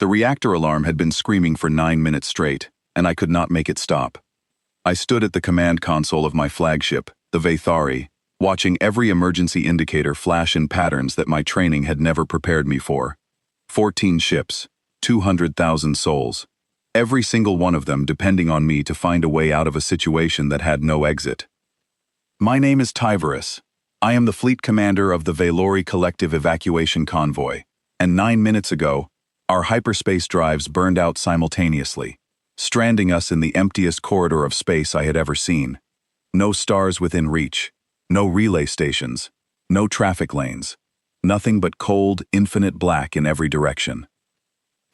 The reactor alarm had been screaming for 9 minutes straight, and I could not make it stop. I stood at the command console of my flagship, the Vathari, watching every emergency indicator flash in patterns that my training had never prepared me for. 14 ships, 200,000 souls. Every single one of them depending on me to find a way out of a situation that had no exit. My name is Tyverus. I am the fleet commander of the Valori Collective Evacuation Convoy, and 9 minutes ago, our hyperspace drives burned out simultaneously, stranding us in the emptiest corridor of space I had ever seen. No stars within reach, no relay stations, no traffic lanes, nothing but cold, infinite black in every direction.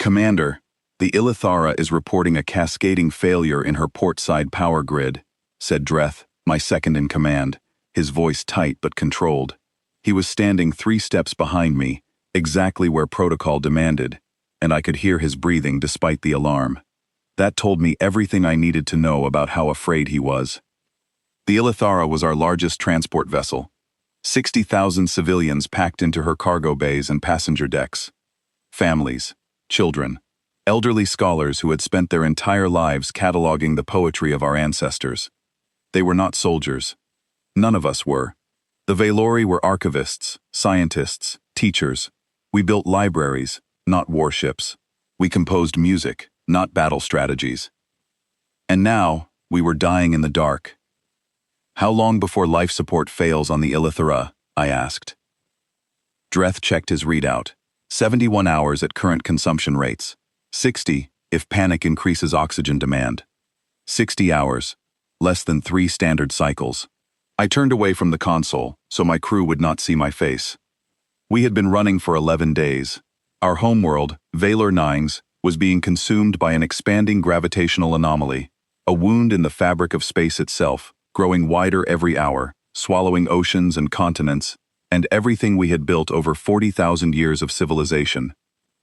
Commander, the Illithara is reporting a cascading failure in her port-side power grid, said Dreth, my second in command, his voice tight but controlled. He was standing 3 steps behind me, exactly where protocol demanded, and I could hear his breathing despite the alarm. That told me everything I needed to know about how afraid he was. The Illithara was our largest transport vessel. 60,000 civilians packed into her cargo bays and passenger decks. Families, children, elderly scholars who had spent their entire lives cataloging the poetry of our ancestors. They were not soldiers. None of us were. The Valori were archivists, scientists, teachers. We built libraries, not warships. We composed music, not battle strategies. And now, we were dying in the dark. How long before life support fails on the Illithara? I asked. Dreth checked his readout. 71 hours at current consumption rates. 60 if panic increases oxygen demand. 60 hours, less than 3 standard cycles. I turned away from the console, so my crew would not see my face. We had been running for 11 days. Our homeworld, Valor Nines, was being consumed by an expanding gravitational anomaly, a wound in the fabric of space itself, growing wider every hour, swallowing oceans and continents, and everything we had built over 40,000 years of civilization.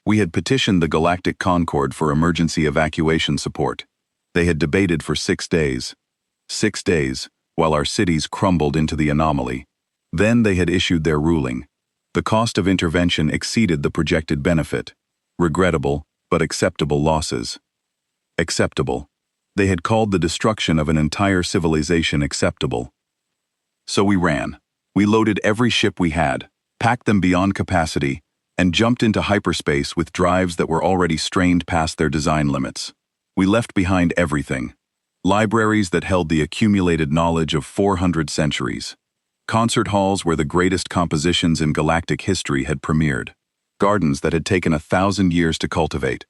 We had petitioned the Galactic Concord for emergency evacuation support. They had debated for 6 days. 6 days, while our cities crumbled into the anomaly. Then they had issued their ruling. The cost of intervention exceeded the projected benefit. Regrettable, but acceptable losses. Acceptable. They had called the destruction of an entire civilization acceptable. So we ran. We loaded every ship we had, packed them beyond capacity, and jumped into hyperspace with drives that were already strained past their design limits. We left behind everything. Libraries that held the accumulated knowledge of 400 centuries. Concert halls where the greatest compositions in galactic history had premiered. Gardens that had taken 1,000 years to cultivate.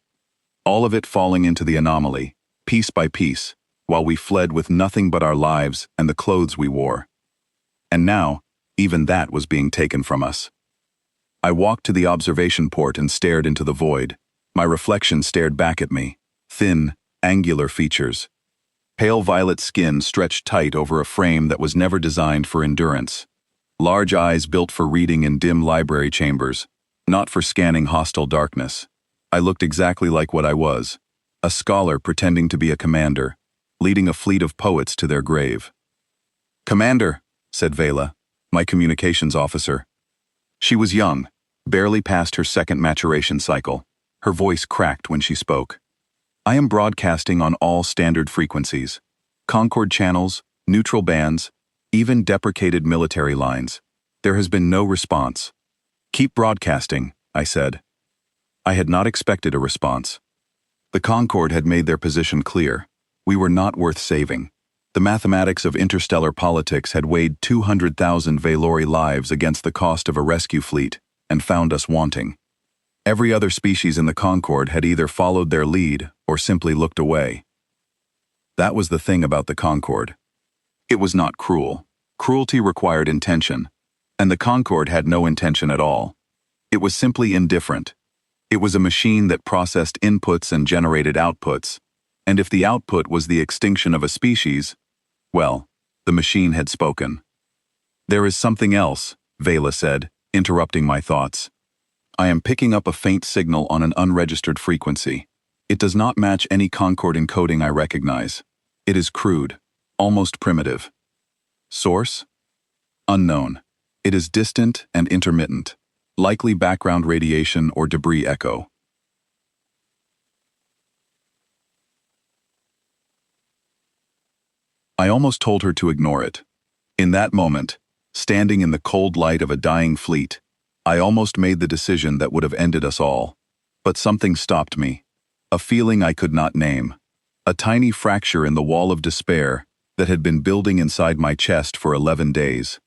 All of it falling into the anomaly, piece by piece, while we fled with nothing but our lives and the clothes we wore. And now, even that was being taken from us. I walked to the observation port and stared into the void. My reflection stared back at me. Thin, angular features. Pale violet skin stretched tight over a frame that was never designed for endurance. Large eyes built for reading in dim library chambers, not for scanning hostile darkness. I looked exactly like what I was, a scholar pretending to be a commander, leading a fleet of poets to their grave. "Commander," said Vela, my communications officer. She was young, barely past her second maturation cycle. Her voice cracked when she spoke. "I am broadcasting on all standard frequencies. Concord channels, neutral bands, even deprecated military lines. There has been no response." "Keep broadcasting," I said. I had not expected a response. The Concord had made their position clear. We were not worth saving. The mathematics of interstellar politics had weighed 200,000 Valori lives against the cost of a rescue fleet and found us wanting. Every other species in the Concord had either followed their lead or simply looked away. That was the thing about the Concord. It was not cruel. Cruelty required intention, and the Concord had no intention at all. It was simply indifferent. It was a machine that processed inputs and generated outputs, and if the output was the extinction of a species, well, the machine had spoken. "There is something else," Vela said, interrupting my thoughts. "I am picking up a faint signal on an unregistered frequency. It does not match any Concord encoding I recognize. It is crude, almost primitive. Source? Unknown. It is distant and intermittent, likely background radiation or debris echo." I almost told her to ignore it. In that moment, standing in the cold light of a dying fleet, I almost made the decision that would have ended us all. But something stopped me. A feeling I could not name. A tiny fracture in the wall of despair that had been building inside my chest for 11 days.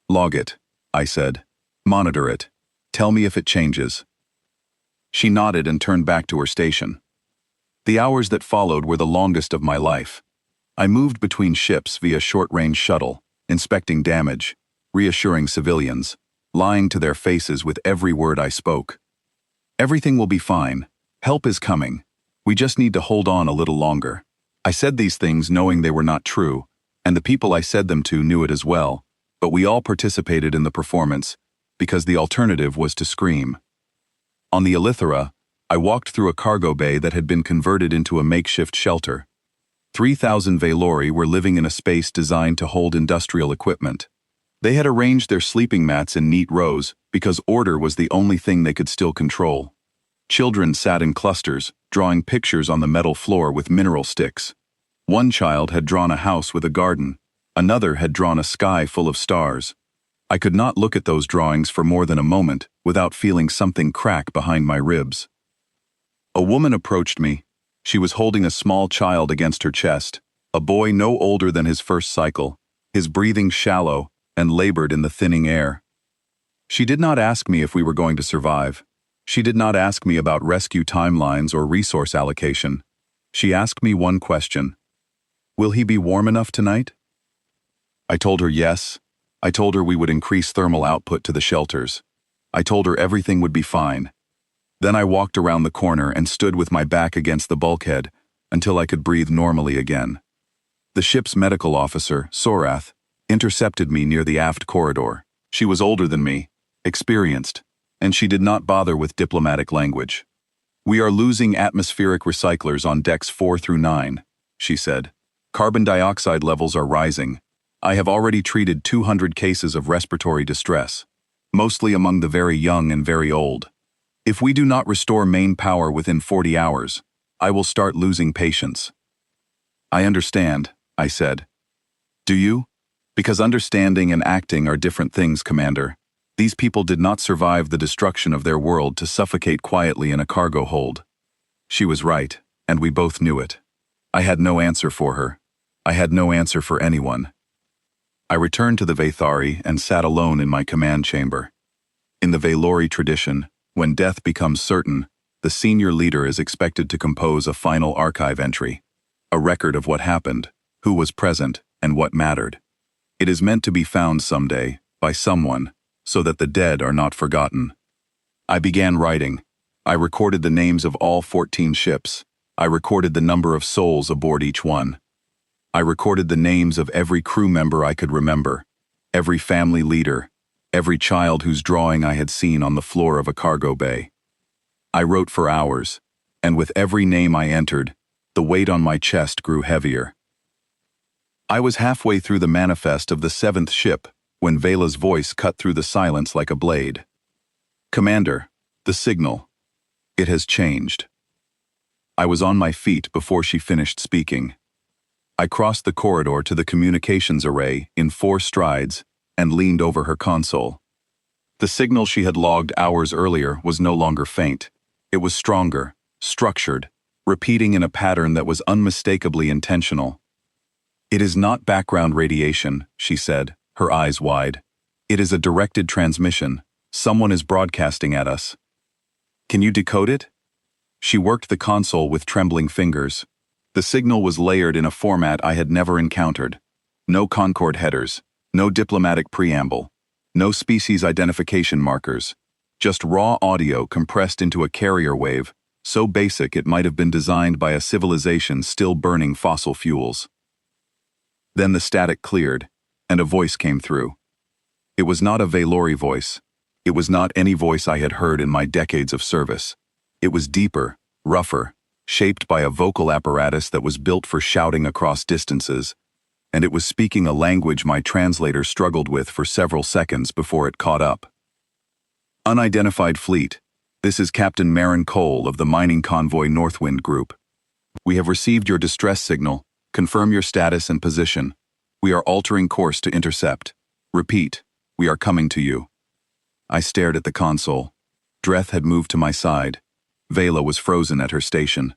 "Log it," I said. "Monitor it. Tell me if it changes." She nodded and turned back to her station. The hours that followed were the longest of my life. I moved between ships via short-range shuttle, inspecting damage, reassuring civilians, lying to their faces with every word I spoke. "Everything will be fine. Help is coming. We just need to hold on a little longer." I said these things knowing they were not true, and the people I said them to knew it as well, but we all participated in the performance because the alternative was to scream. On the Elithera, I walked through a cargo bay that had been converted into a makeshift shelter. 3,000 Valori were living in a space designed to hold industrial equipment. They had arranged their sleeping mats in neat rows because order was the only thing they could still control. Children sat in clusters, drawing pictures on the metal floor with mineral sticks. One child had drawn a house with a garden. Another had drawn a sky full of stars. I could not look at those drawings for more than a moment without feeling something crack behind my ribs. A woman approached me. She was holding a small child against her chest, a boy no older than his first cycle, his breathing shallow and labored in the thinning air. She did not ask me if we were going to survive. She did not ask me about rescue timelines or resource allocation. She asked me one question. "Will he be warm enough tonight?" I told her yes. I told her we would increase thermal output to the shelters. I told her everything would be fine. Then I walked around the corner and stood with my back against the bulkhead until I could breathe normally again. The ship's medical officer, Sorath, intercepted me near the aft corridor. She was older than me, experienced, and she did not bother with diplomatic language. "We are losing atmospheric recyclers on decks 4 through 9, she said. "Carbon dioxide levels are rising. I have already treated 200 cases of respiratory distress, mostly among the very young and very old. If we do not restore main power within 40 hours, I will start losing patients." "I understand," I said. "Do you? Because understanding and acting are different things, Commander. These people did not survive the destruction of their world to suffocate quietly in a cargo hold." She was right, and we both knew it. I had no answer for her. I had no answer for anyone. I returned to the Vathari and sat alone in my command chamber. In the Valori tradition, when death becomes certain, the senior leader is expected to compose a final archive entry, a record of what happened, who was present, and what mattered. It is meant to be found someday, by someone, so that the dead are not forgotten. I began writing. I recorded the names of all 14 ships. I recorded the number of souls aboard each one. I recorded the names of every crew member I could remember, every family leader, every child whose drawing I had seen on the floor of a cargo bay. I wrote for hours, and with every name I entered, the weight on my chest grew heavier. I was halfway through the manifest of the 7th ship when Vela's voice cut through the silence like a blade. "Commander, the signal. It has changed." I was on my feet before she finished speaking. I crossed the corridor to the communications array in 4 strides and leaned over her console. The signal she had logged hours earlier was no longer faint. It was stronger, structured, repeating in a pattern that was unmistakably intentional. "It is not background radiation," she said, her eyes wide. "It is a directed transmission. Someone is broadcasting at us. Can you decode it?" She worked the console with trembling fingers. The signal was layered in a format I had never encountered. No Concord headers, no diplomatic preamble, no species identification markers, just raw audio compressed into a carrier wave, so basic it might have been designed by a civilization still burning fossil fuels. Then the static cleared, and a voice came through. It was not a Valori voice. It was not any voice I had heard in my decades of service. It was deeper, rougher, shaped by a vocal apparatus that was built for shouting across distances, and it was speaking a language my translator struggled with for several seconds before it caught up. "Unidentified fleet. This is Captain Marin Cole of the mining convoy Northwind Group. We have received your distress signal. Confirm your status and position. We are altering course to intercept. Repeat, we are coming to you. I stared at the console. Dreth had moved to my side. Vela was frozen at her station.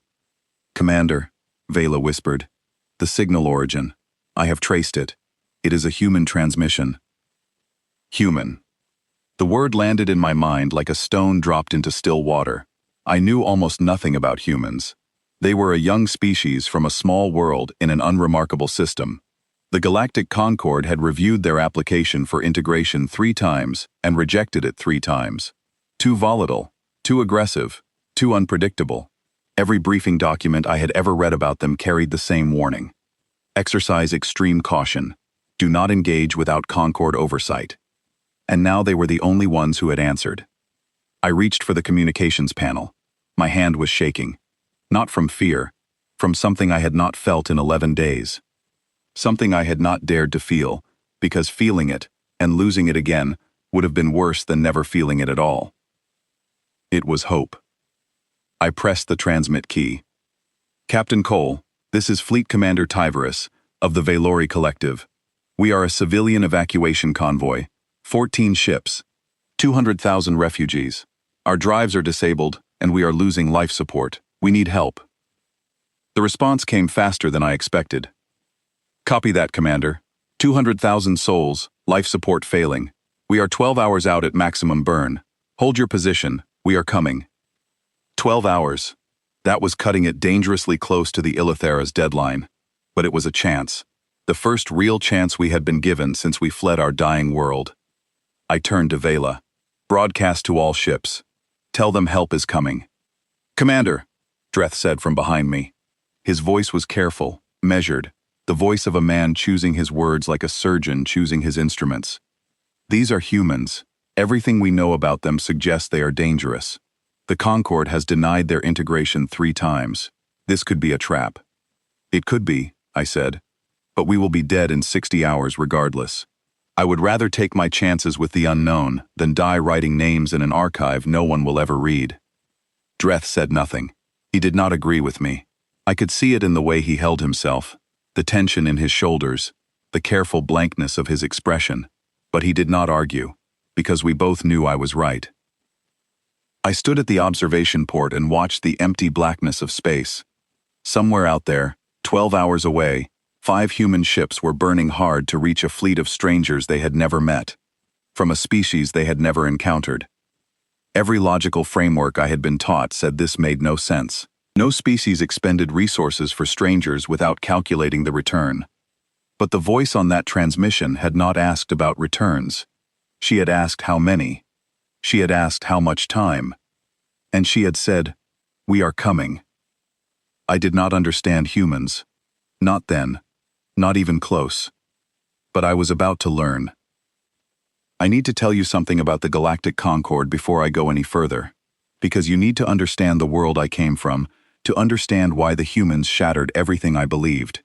Commander, Vela whispered. The signal origin. I have traced it. It is a human transmission. Human. The word landed in my mind like a stone dropped into still water. I knew almost nothing about humans. They were a young species from a small world in an unremarkable system. The Galactic Concord had reviewed their application for integration 3 times and rejected it 3 times. Too volatile, too aggressive, too unpredictable. Every briefing document I had ever read about them carried the same warning. Exercise extreme caution. Do not engage without Concord oversight. And now they were the only ones who had answered. I reached for the communications panel. My hand was shaking. Not from fear, from something I had not felt in 11 days. Something I had not dared to feel, because feeling it, and losing it again, would have been worse than never feeling it at all. It was hope. I pressed the transmit key. Captain Cole, this is Fleet Commander Tyverus, of the Valori Collective. We are a civilian evacuation convoy, 14 ships, 200,000 refugees. Our drives are disabled, and we are losing life support. We need help. The response came faster than I expected. Copy that, Commander. 200,000 souls, life support failing. We are 12 hours out at maximum burn. Hold your position. We are coming. 12 hours. That was cutting it dangerously close to the Illithera's deadline. But it was a chance. The first real chance we had been given since we fled our dying world. I turned to Vela. Broadcast to all ships. Tell them help is coming. Commander, Dreth said from behind me. His voice was careful, measured, the voice of a man choosing his words like a surgeon choosing his instruments. These are humans. Everything we know about them suggests they are dangerous. The Concord has denied their integration 3 times. This could be a trap. It could be, I said. But we will be dead in 60 hours regardless. I would rather take my chances with the unknown than die writing names in an archive no one will ever read. Dreth said nothing. He did not agree with me. I could see it in the way he held himself, the tension in his shoulders, the careful blankness of his expression. But he did not argue, because we both knew I was right. I stood at the observation port and watched the empty blackness of space. Somewhere out there, 12 hours away, 5 human ships were burning hard to reach a fleet of strangers they had never met, from a species they had never encountered. Every logical framework I had been taught said this made no sense. No species expended resources for strangers without calculating the return. But the voice on that transmission had not asked about returns. She had asked how many. She had asked how much time. And she had said, "We are coming." I did not understand humans. Not then. Not even close. But I was about to learn. I need to tell you something about the Galactic Concord before I go any further. Because you need to understand the world I came from, to understand why the humans shattered everything I believed.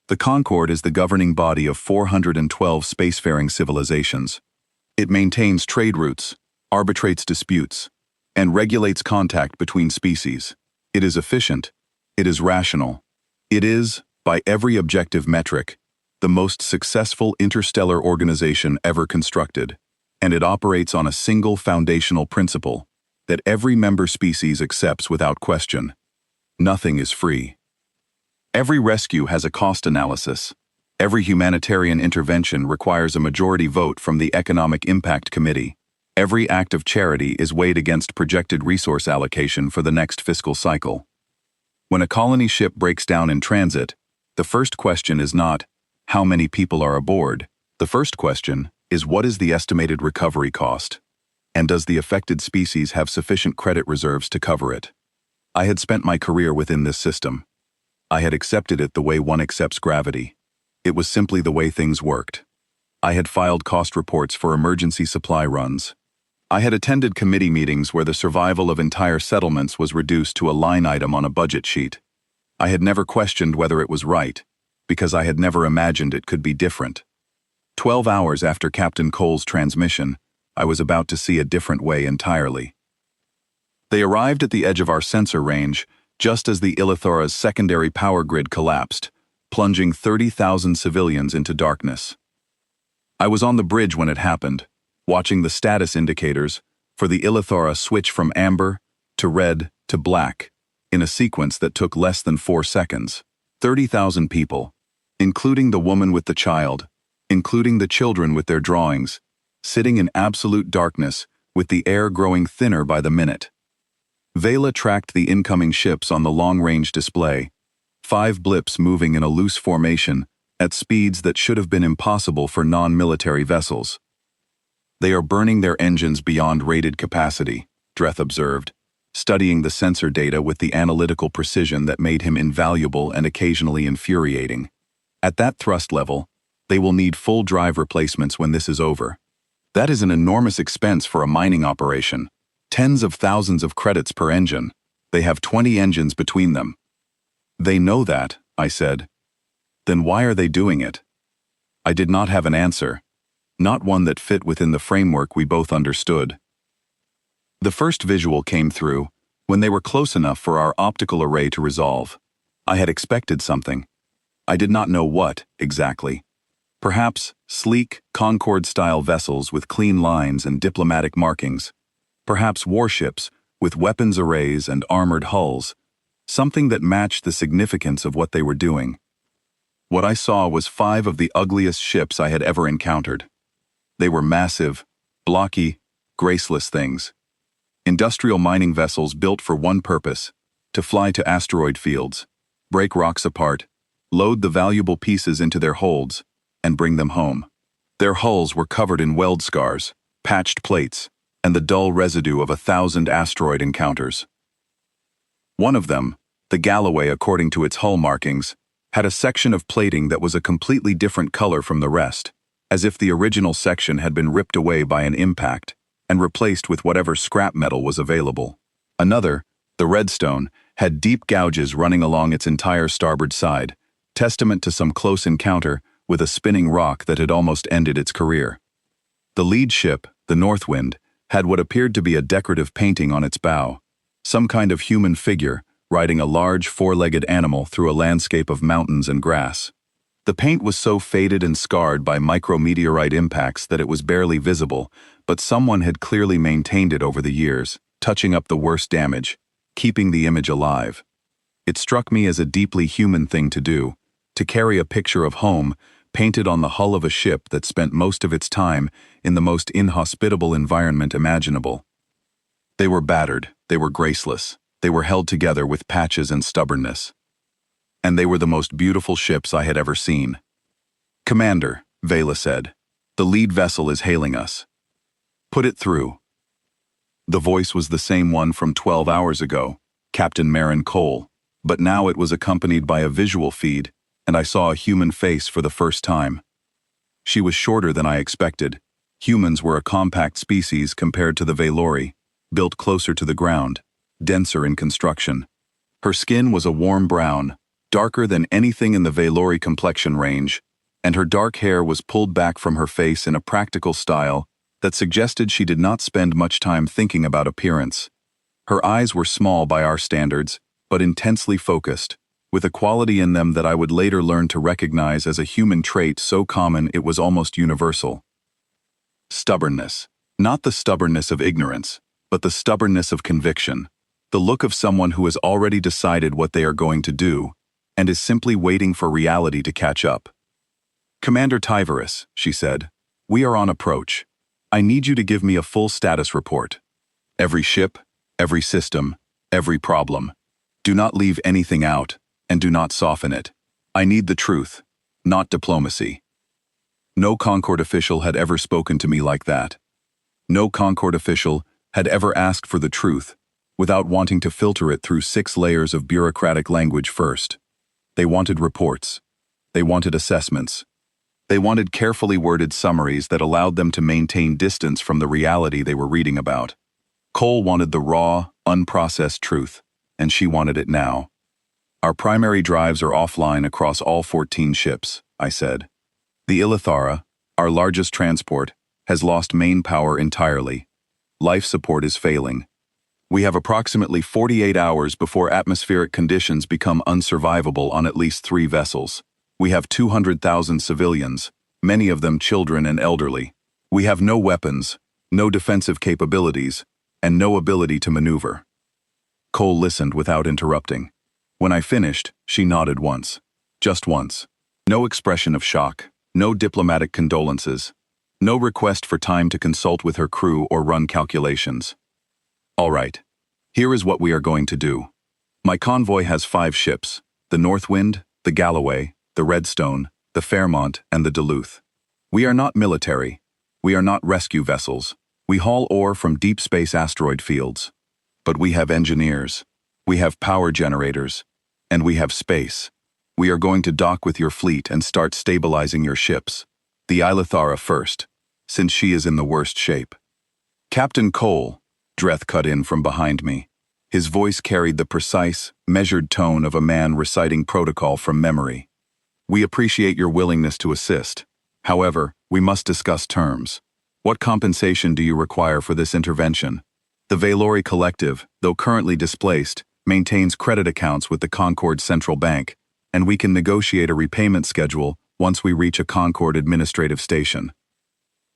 The Concord is the governing body of 412 spacefaring civilizations. It maintains trade routes, arbitrates disputes, and regulates contact between species. It is efficient. It is rational. It is, by every objective metric, the most successful interstellar organization ever constructed, and it operates on a single foundational principle that every member species accepts without question. Nothing is free. Every rescue has a cost analysis. Every humanitarian intervention requires a majority vote from the Economic Impact Committee. Every act of charity is weighed against projected resource allocation for the next fiscal cycle. When a colony ship breaks down in transit, the first question is not, how many people are aboard? The first question is, what is the estimated recovery cost? And does the affected species have sufficient credit reserves to cover it? I had spent my career within this system. I had accepted it the way one accepts gravity. It was simply the way things worked. I had filed cost reports for emergency supply runs. I had attended committee meetings where the survival of entire settlements was reduced to a line item on a budget sheet. I had never questioned whether it was right, because I had never imagined it could be different. 12 hours after Captain Cole's transmission, I was about to see a different way entirely. They arrived at the edge of our sensor range just as the Illithera's secondary power grid collapsed, plunging 30,000 civilians into darkness. I was on the bridge when it happened, watching the status indicators for the Illithara switch from amber to red to black in a sequence that took less than 4 seconds. 30,000 people, including the woman with the child, including the children with their drawings, sitting in absolute darkness with the air growing thinner by the minute. Vela tracked the incoming ships on the long-range display, 5 blips moving in a loose formation at speeds that should have been impossible for non-military vessels. They are burning their engines beyond rated capacity, Dreth observed, studying the sensor data with the analytical precision that made him invaluable and occasionally infuriating. At that thrust level, they will need full drive replacements when this is over. That is an enormous expense for a mining operation. Tens of thousands of credits per engine. They have 20 engines between them. They know that, I said. Then why are they doing it? I did not have an answer. Not one that fit within the framework we both understood. The first visual came through when they were close enough for our optical array to resolve. I had expected something. I did not know what, exactly. Perhaps sleek, Concorde-style vessels with clean lines and diplomatic markings. Perhaps warships with weapons arrays and armored hulls. Something that matched the significance of what they were doing. What I saw was 5 of the ugliest ships I had ever encountered. They were massive, blocky, graceless things. Industrial mining vessels built for one purpose: to fly to asteroid fields, break rocks apart, load the valuable pieces into their holds, and bring them home. Their hulls were covered in weld scars, patched plates, and the dull residue of 1,000 asteroid encounters. One of them, the Galloway according to its hull markings, had a section of plating that was a completely different color from the rest, as if the original section had been ripped away by an impact and replaced with whatever scrap metal was available. Another, the Redstone, had deep gouges running along its entire starboard side, testament to some close encounter with a spinning rock that had almost ended its career. The lead ship, the Northwind, had what appeared to be a decorative painting on its bow, some kind of human figure riding a large 4-legged animal through a landscape of mountains and grass. The paint was so faded and scarred by micrometeorite impacts that it was barely visible, but someone had clearly maintained it over the years, touching up the worst damage, keeping the image alive. It struck me as a deeply human thing to do, to carry a picture of home painted on the hull of a ship that spent most of its time in the most inhospitable environment imaginable. They were battered, they were graceless, they were held together with patches and stubbornness. And they were the most beautiful ships I had ever seen. "Commander," Vela said, "the lead vessel is hailing us. Put it through." The voice was the same one from 12 hours ago, Captain Marin Cole, but now it was accompanied by a visual feed, and I saw a human face for the first time. She was shorter than I expected. Humans were a compact species compared to the Velori, built closer to the ground, denser in construction. Her skin was a warm brown, darker than anything in the Velori complexion range, and her dark hair was pulled back from her face in a practical style that suggested she did not spend much time thinking about appearance. Her eyes were small by our standards, but intensely focused, with a quality in them that I would later learn to recognize as a human trait so common it was almost universal. Stubbornness. Not the stubbornness of ignorance, but the stubbornness of conviction. The look of someone who has already decided what they are going to do, and is simply waiting for reality to catch up. "Commander Tyverus," she said, "we are on approach. I need you to give me a full status report. Every ship, every system, every problem. Do not leave anything out, and do not soften it. I need the truth, not diplomacy." No Concord official had ever spoken to me like that. No Concord official had ever asked for the truth without wanting to filter it through 6 layers of bureaucratic language first. They wanted reports. They wanted assessments. They wanted carefully worded summaries that allowed them to maintain distance from the reality they were reading about. Cole wanted the raw, unprocessed truth, and she wanted it now. "Our primary drives are offline across all 14 ships," I said. "The Illithara, our largest transport, has lost main power entirely. Life support is failing. We have approximately 48 hours before atmospheric conditions become unsurvivable on at least 3 vessels. We have 200,000 civilians, many of them children and elderly. We have no weapons, no defensive capabilities, and no ability to maneuver. Cole listened without interrupting. When I finished, she nodded once. Just once. No expression of shock, no diplomatic condolences, no request for time to consult with her crew or run calculations. All right. Here is what we are going to do. My convoy has 5 ships, the Northwind, the Galloway, the Redstone, the Fairmont, and the Duluth. We are not military. We are not rescue vessels. We haul ore from deep space asteroid fields. But we have engineers. We have power generators. And we have space. We are going to dock with your fleet and start stabilizing your ships. The Ilithara first, since she is in the worst shape. Captain Cole, Dreth cut in from behind me. His voice carried the precise, measured tone of a man reciting protocol from memory. We appreciate your willingness to assist. However, we must discuss terms. What compensation do you require for this intervention? The Valori Collective, though currently displaced, maintains credit accounts with the Concord Central Bank, and we can negotiate a repayment schedule once we reach a Concord administrative station.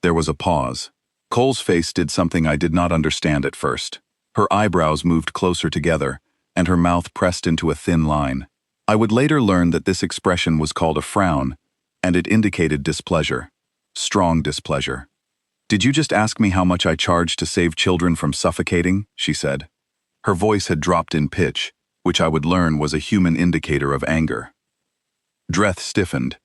There was a pause. Cole's face did something I did not understand at first. Her eyebrows moved closer together, and her mouth pressed into a thin line. I would later learn that this expression was called a frown, and it indicated displeasure. Strong displeasure. Did you just ask me how much I charge to save children from suffocating? She said. Her voice had dropped in pitch, which I would learn was a human indicator of anger. Dreth stiffened.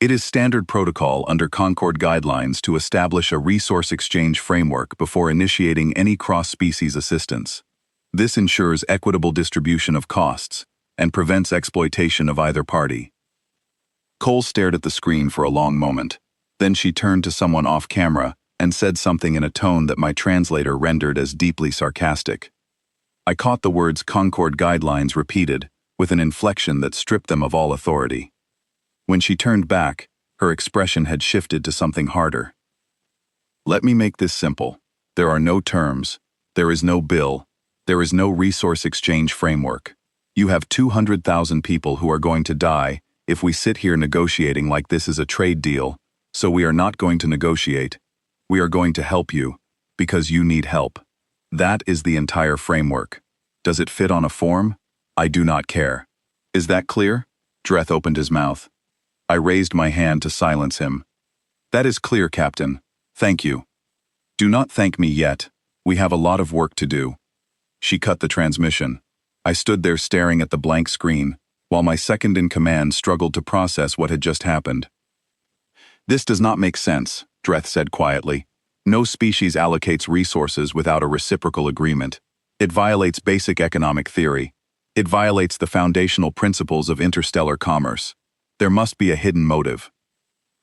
It is standard protocol under Concord guidelines to establish a resource exchange framework before initiating any cross-species assistance. This ensures equitable distribution of costs and prevents exploitation of either party. Cole stared at the screen for a long moment. Then she turned to someone off camera and said something in a tone that my translator rendered as deeply sarcastic. I caught the words Concord guidelines repeated, with an inflection that stripped them of all authority. When she turned back, her expression had shifted to something harder. Let me make this simple. There are no terms. There is no bill. There is no resource exchange framework. You have 200,000 people who are going to die if we sit here negotiating like this is a trade deal, so we are not going to negotiate. We are going to help you, because you need help. That is the entire framework. Does it fit on a form? I do not care. Is that clear? Dreth opened his mouth. I raised my hand to silence him. That is clear, Captain. Thank you. Do not thank me yet. We have a lot of work to do. She cut the transmission. I stood there staring at the blank screen, while my second-in-command struggled to process what had just happened. This does not make sense, Dreth said quietly. No species allocates resources without a reciprocal agreement. It violates basic economic theory. It violates the foundational principles of interstellar commerce. There must be a hidden motive.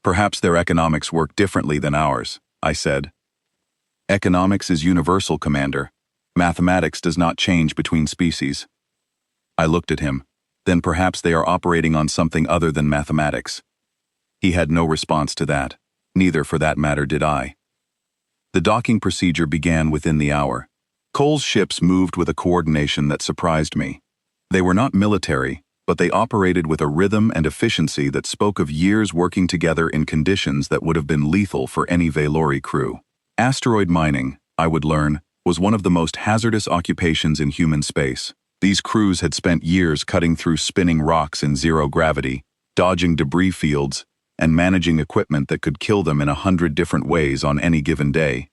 Perhaps their economics work differently than ours, I said. Economics is universal, Commander. Mathematics does not change between species. I looked at him. Then perhaps they are operating on something other than mathematics. He had no response to that. Neither, for that matter, did I. The docking procedure began within the hour. Cole's ships moved with a coordination that surprised me. They were not military, but they operated with a rhythm and efficiency that spoke of years working together in conditions that would have been lethal for any Valori crew. Asteroid mining, I would learn, was one of the most hazardous occupations in human space. These crews had spent years cutting through spinning rocks in zero gravity, dodging debris fields, and managing equipment that could kill them in 100 different ways on any given day.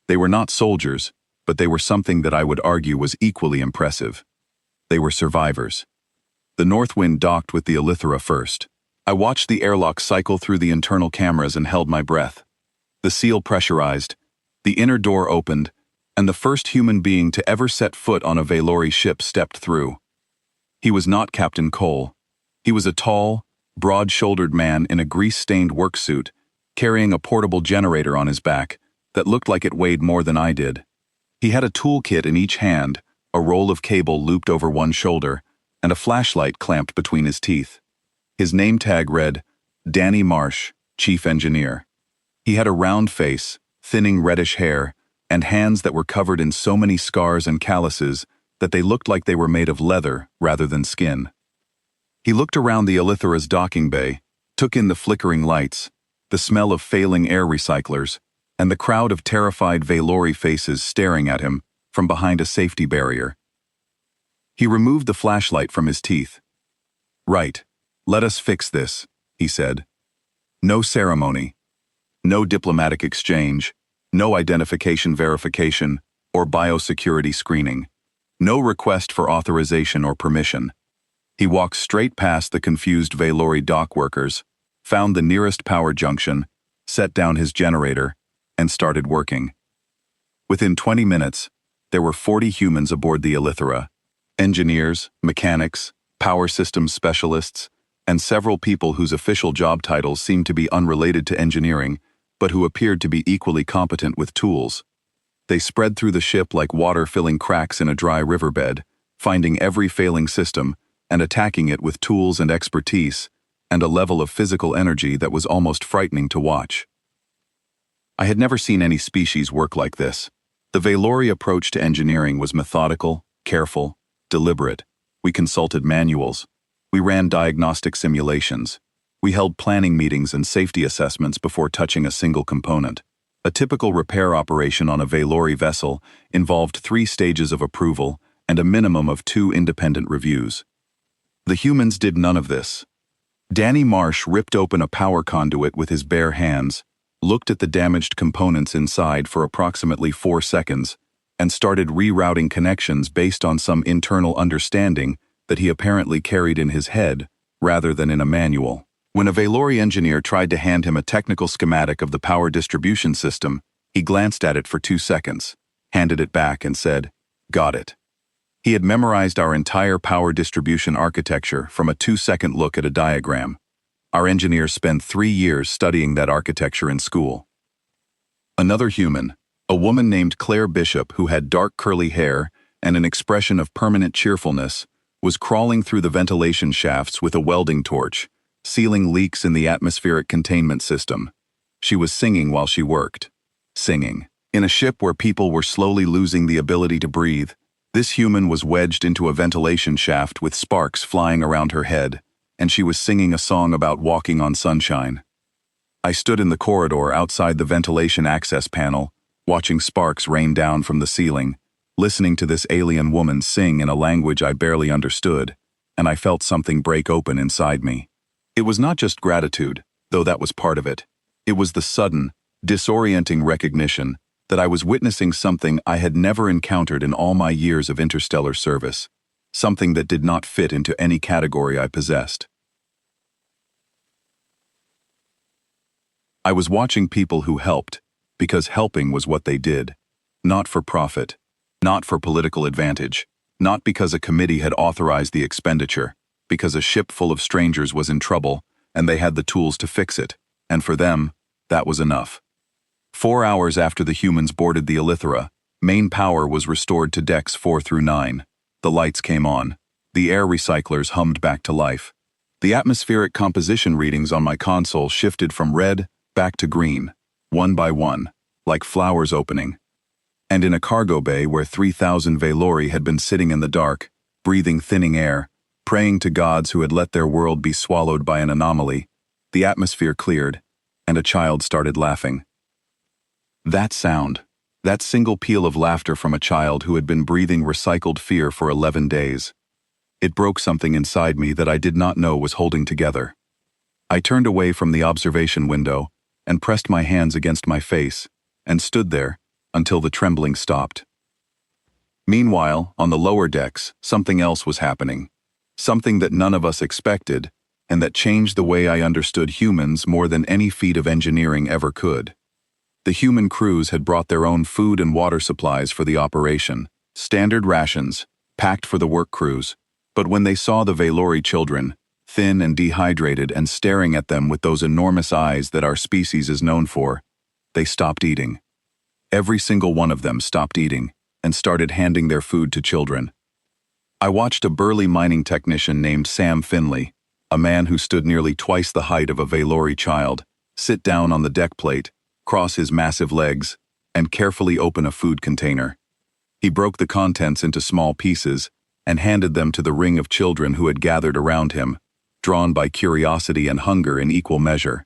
They were not soldiers, but they were something that I would argue was equally impressive. They were survivors. The Northwind docked with the Elithera first. I watched the airlock cycle through the internal cameras and held my breath. The seal pressurized, the inner door opened, and the first human being to ever set foot on a Valori ship stepped through. He was not Captain Cole. He was a tall, broad-shouldered man in a grease-stained work suit, carrying a portable generator on his back that looked like it weighed more than I did. He had a toolkit in each hand, a roll of cable looped over one shoulder, and a flashlight clamped between his teeth. His name tag read, Danny Marsh, Chief Engineer. He had a round face, thinning reddish hair, and hands that were covered in so many scars and calluses that they looked like they were made of leather rather than skin. He looked around the Elithera's docking bay, took in the flickering lights, the smell of failing air recyclers, and the crowd of terrified Valori faces staring at him from behind a safety barrier. He removed the flashlight from his teeth. "Right, let us fix this," he said. "No ceremony, no diplomatic exchange, no identification verification or biosecurity screening, no request for authorization or permission." He walked straight past the confused Valori dock workers, found the nearest power junction, set down his generator, and started working. Within 20 minutes, there were 40 humans aboard the Elithera, engineers, mechanics, power systems specialists, and several people whose official job titles seemed to be unrelated to engineering, but who appeared to be equally competent with tools. They spread through the ship like water filling cracks in a dry riverbed, finding every failing system and attacking it with tools and expertise, and a level of physical energy that was almost frightening to watch. I had never seen any species work like this. The Valori approach to engineering was methodical, careful, deliberate. We consulted manuals. We ran diagnostic simulations. We held planning meetings and safety assessments before touching a single component. A typical repair operation on a Valori vessel involved 3 stages of approval and a minimum of 2 independent reviews. The humans did none of this. Danny Marsh ripped open a power conduit with his bare hands, looked at the damaged components inside for approximately 4 seconds, and started rerouting connections based on some internal understanding that he apparently carried in his head rather than in a manual. When a Valori engineer tried to hand him a technical schematic of the power distribution system, he glanced at it for 2 seconds, handed it back, and said, "Got it." He had memorized our entire power distribution architecture from a 2-second look at a diagram. Our engineers spent 3 years studying that architecture in school. Another human, a woman named Claire Bishop who had dark curly hair and an expression of permanent cheerfulness, was crawling through the ventilation shafts with a welding torch, sealing leaks in the atmospheric containment system. She was singing while she worked. Singing. In a ship where people were slowly losing the ability to breathe, this human was wedged into a ventilation shaft with sparks flying around her head, and she was singing a song about walking on sunshine. I stood in the corridor outside the ventilation access panel, watching sparks rain down from the ceiling, listening to this alien woman sing in a language I barely understood, and I felt something break open inside me. It was not just gratitude, though that was part of it. It was the sudden, disorienting recognition that I was witnessing something I had never encountered in all my years of interstellar service, something that did not fit into any category I possessed. I was watching people who helped, because helping was what they did, not for profit, not for political advantage, not because a committee had authorized the expenditure, because a ship full of strangers was in trouble and they had the tools to fix it, and for them, that was enough. 4 hours after the humans boarded the Elithera, main power was restored to decks 4 through 9. The lights came on. The air recyclers hummed back to life. The atmospheric composition readings on my console shifted from red back to green, one by one, like flowers opening. And in a cargo bay where 3,000 Valori had been sitting in the dark, breathing thinning air, praying to gods who had let their world be swallowed by an anomaly, the atmosphere cleared, and a child started laughing. That sound, that single peal of laughter from a child who had been breathing recycled fear for 11 days. It broke something inside me that I did not know was holding together. I turned away from the observation window and pressed my hands against my face and stood there until the trembling stopped. Meanwhile, on the lower decks, something else was happening. Something that none of us expected, and that changed the way I understood humans more than any feat of engineering ever could. The human crews had brought their own food and water supplies for the operation, standard rations, packed for the work crews, but when they saw the Valori children, thin and dehydrated and staring at them with those enormous eyes that our species is known for, they stopped eating. Every single one of them stopped eating and started handing their food to children. I watched a burly mining technician named Sam Finley, a man who stood nearly twice the height of a Valori child, sit down on the deck plate, cross his massive legs, and carefully open a food container. He broke the contents into small pieces and handed them to the ring of children who had gathered around him, drawn by curiosity and hunger in equal measure.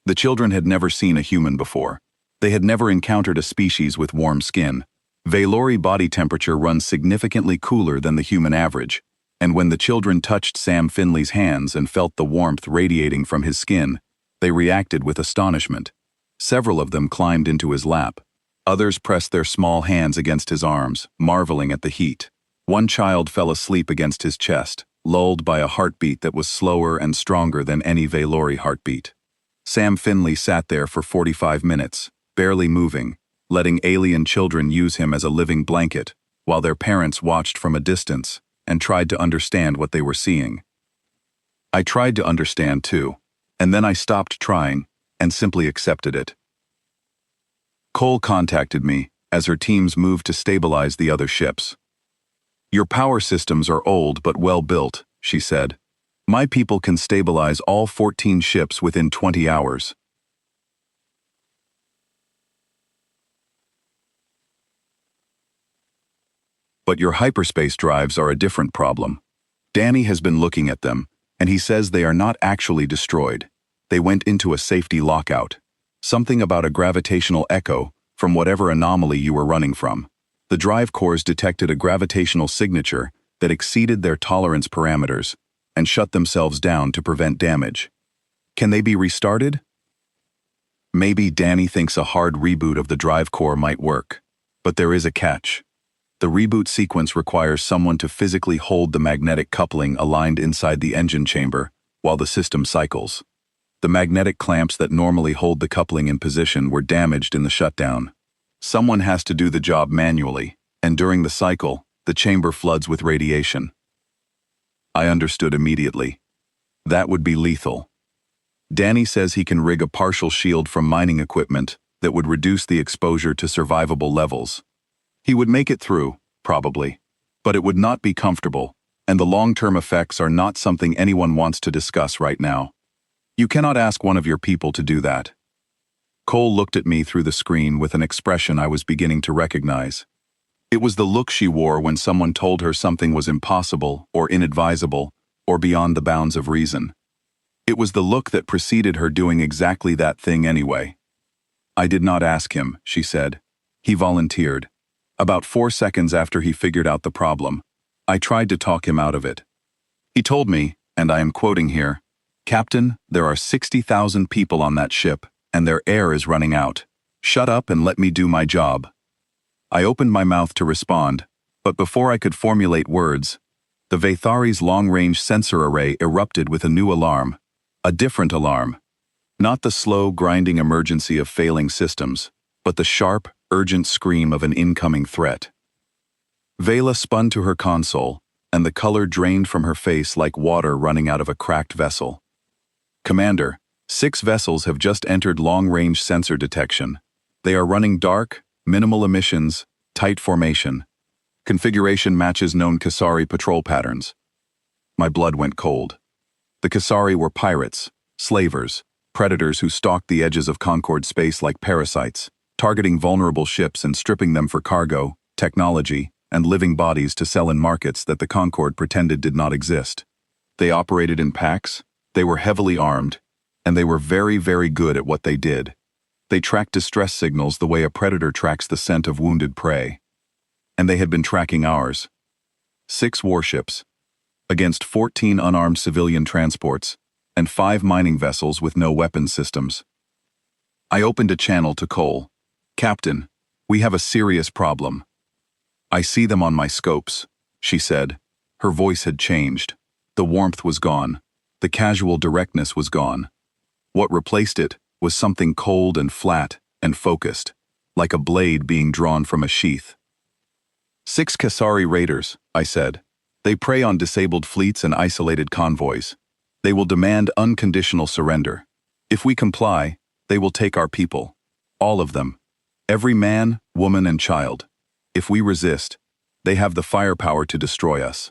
The children had never seen a human before. They had never encountered a species with warm skin. Valori body temperature runs significantly cooler than the human average, and when the children touched Sam Finley's hands and felt the warmth radiating from his skin, they reacted with astonishment. Several of them climbed into his lap. Others pressed their small hands against his arms, marveling at the heat. One child fell asleep against his chest, lulled by a heartbeat that was slower and stronger than any Valori heartbeat. Sam Finley sat there for 45 minutes, barely moving, letting alien children use him as a living blanket, while their parents watched from a distance and tried to understand what they were seeing. I tried to understand too, and then I stopped trying and simply accepted it. Cole contacted me as her teams moved to stabilize the other ships. "Your power systems are old but well built," she said. "My people can stabilize all 14 ships within 20 hours. But your hyperspace drives are a different problem. Danny has been looking at them, and he says they are not actually destroyed. They went into a safety lockout. Something about a gravitational echo from whatever anomaly you were running from. The drive cores detected a gravitational signature that exceeded their tolerance parameters and shut themselves down to prevent damage. Can they be restarted? Maybe Danny thinks a hard reboot of the drive core might work, but there is a catch. The reboot sequence requires someone to physically hold the magnetic coupling aligned inside the engine chamber while the system cycles. The magnetic clamps that normally hold the coupling in position were damaged in the shutdown. Someone has to do the job manually, and during the cycle, the chamber floods with radiation. I understood immediately. That would be lethal. Danny says he can rig a partial shield from mining equipment that would reduce the exposure to survivable levels. He would make it through, probably, but it would not be comfortable, and the long-term effects are not something anyone wants to discuss right now. You cannot ask one of your people to do that. Cole looked at me through the screen with an expression I was beginning to recognize. It was the look she wore when someone told her something was impossible or inadvisable or beyond the bounds of reason. It was the look that preceded her doing exactly that thing anyway. "I did not ask him," she said. "He volunteered. About 4 seconds after he figured out the problem, I tried to talk him out of it. He told me, and I am quoting here, 'Captain, there are 60,000 people on that ship, and their air is running out. Shut up and let me do my job.' I opened my mouth to respond, but before I could formulate words, the Vathari's long-range sensor array erupted with a new alarm, a different alarm. Not the slow, grinding emergency of failing systems, but the sharp, urgent scream of an incoming threat. Vela spun to her console, and the color drained from her face like water running out of a cracked vessel. "Commander, 6 vessels have just entered long-range sensor detection. They are running dark, minimal emissions, tight formation. Configuration matches known Kasari patrol patterns." My blood went cold. The Kasari were pirates, slavers, predators who stalked the edges of Concord space like parasites, targeting vulnerable ships and stripping them for cargo, technology, and living bodies to sell in markets that the Concord pretended did not exist. They operated in packs, they were heavily armed, and they were very, very good at what they did. They tracked distress signals the way a predator tracks the scent of wounded prey. And they had been tracking ours. 6 warships, against 14 unarmed civilian transports, and 5 mining vessels with no weapons systems. I opened a channel to Cole. "Captain, we have a serious problem." "I see them on my scopes," she said. Her voice had changed. The warmth was gone. The casual directness was gone. What replaced it was something cold and flat and focused, like a blade being drawn from a sheath. 6 Kasari raiders," I said. "They prey on disabled fleets and isolated convoys. They will demand unconditional surrender. If we comply, they will take our people. All of them. Every man, woman, and child. If we resist, they have the firepower to destroy us."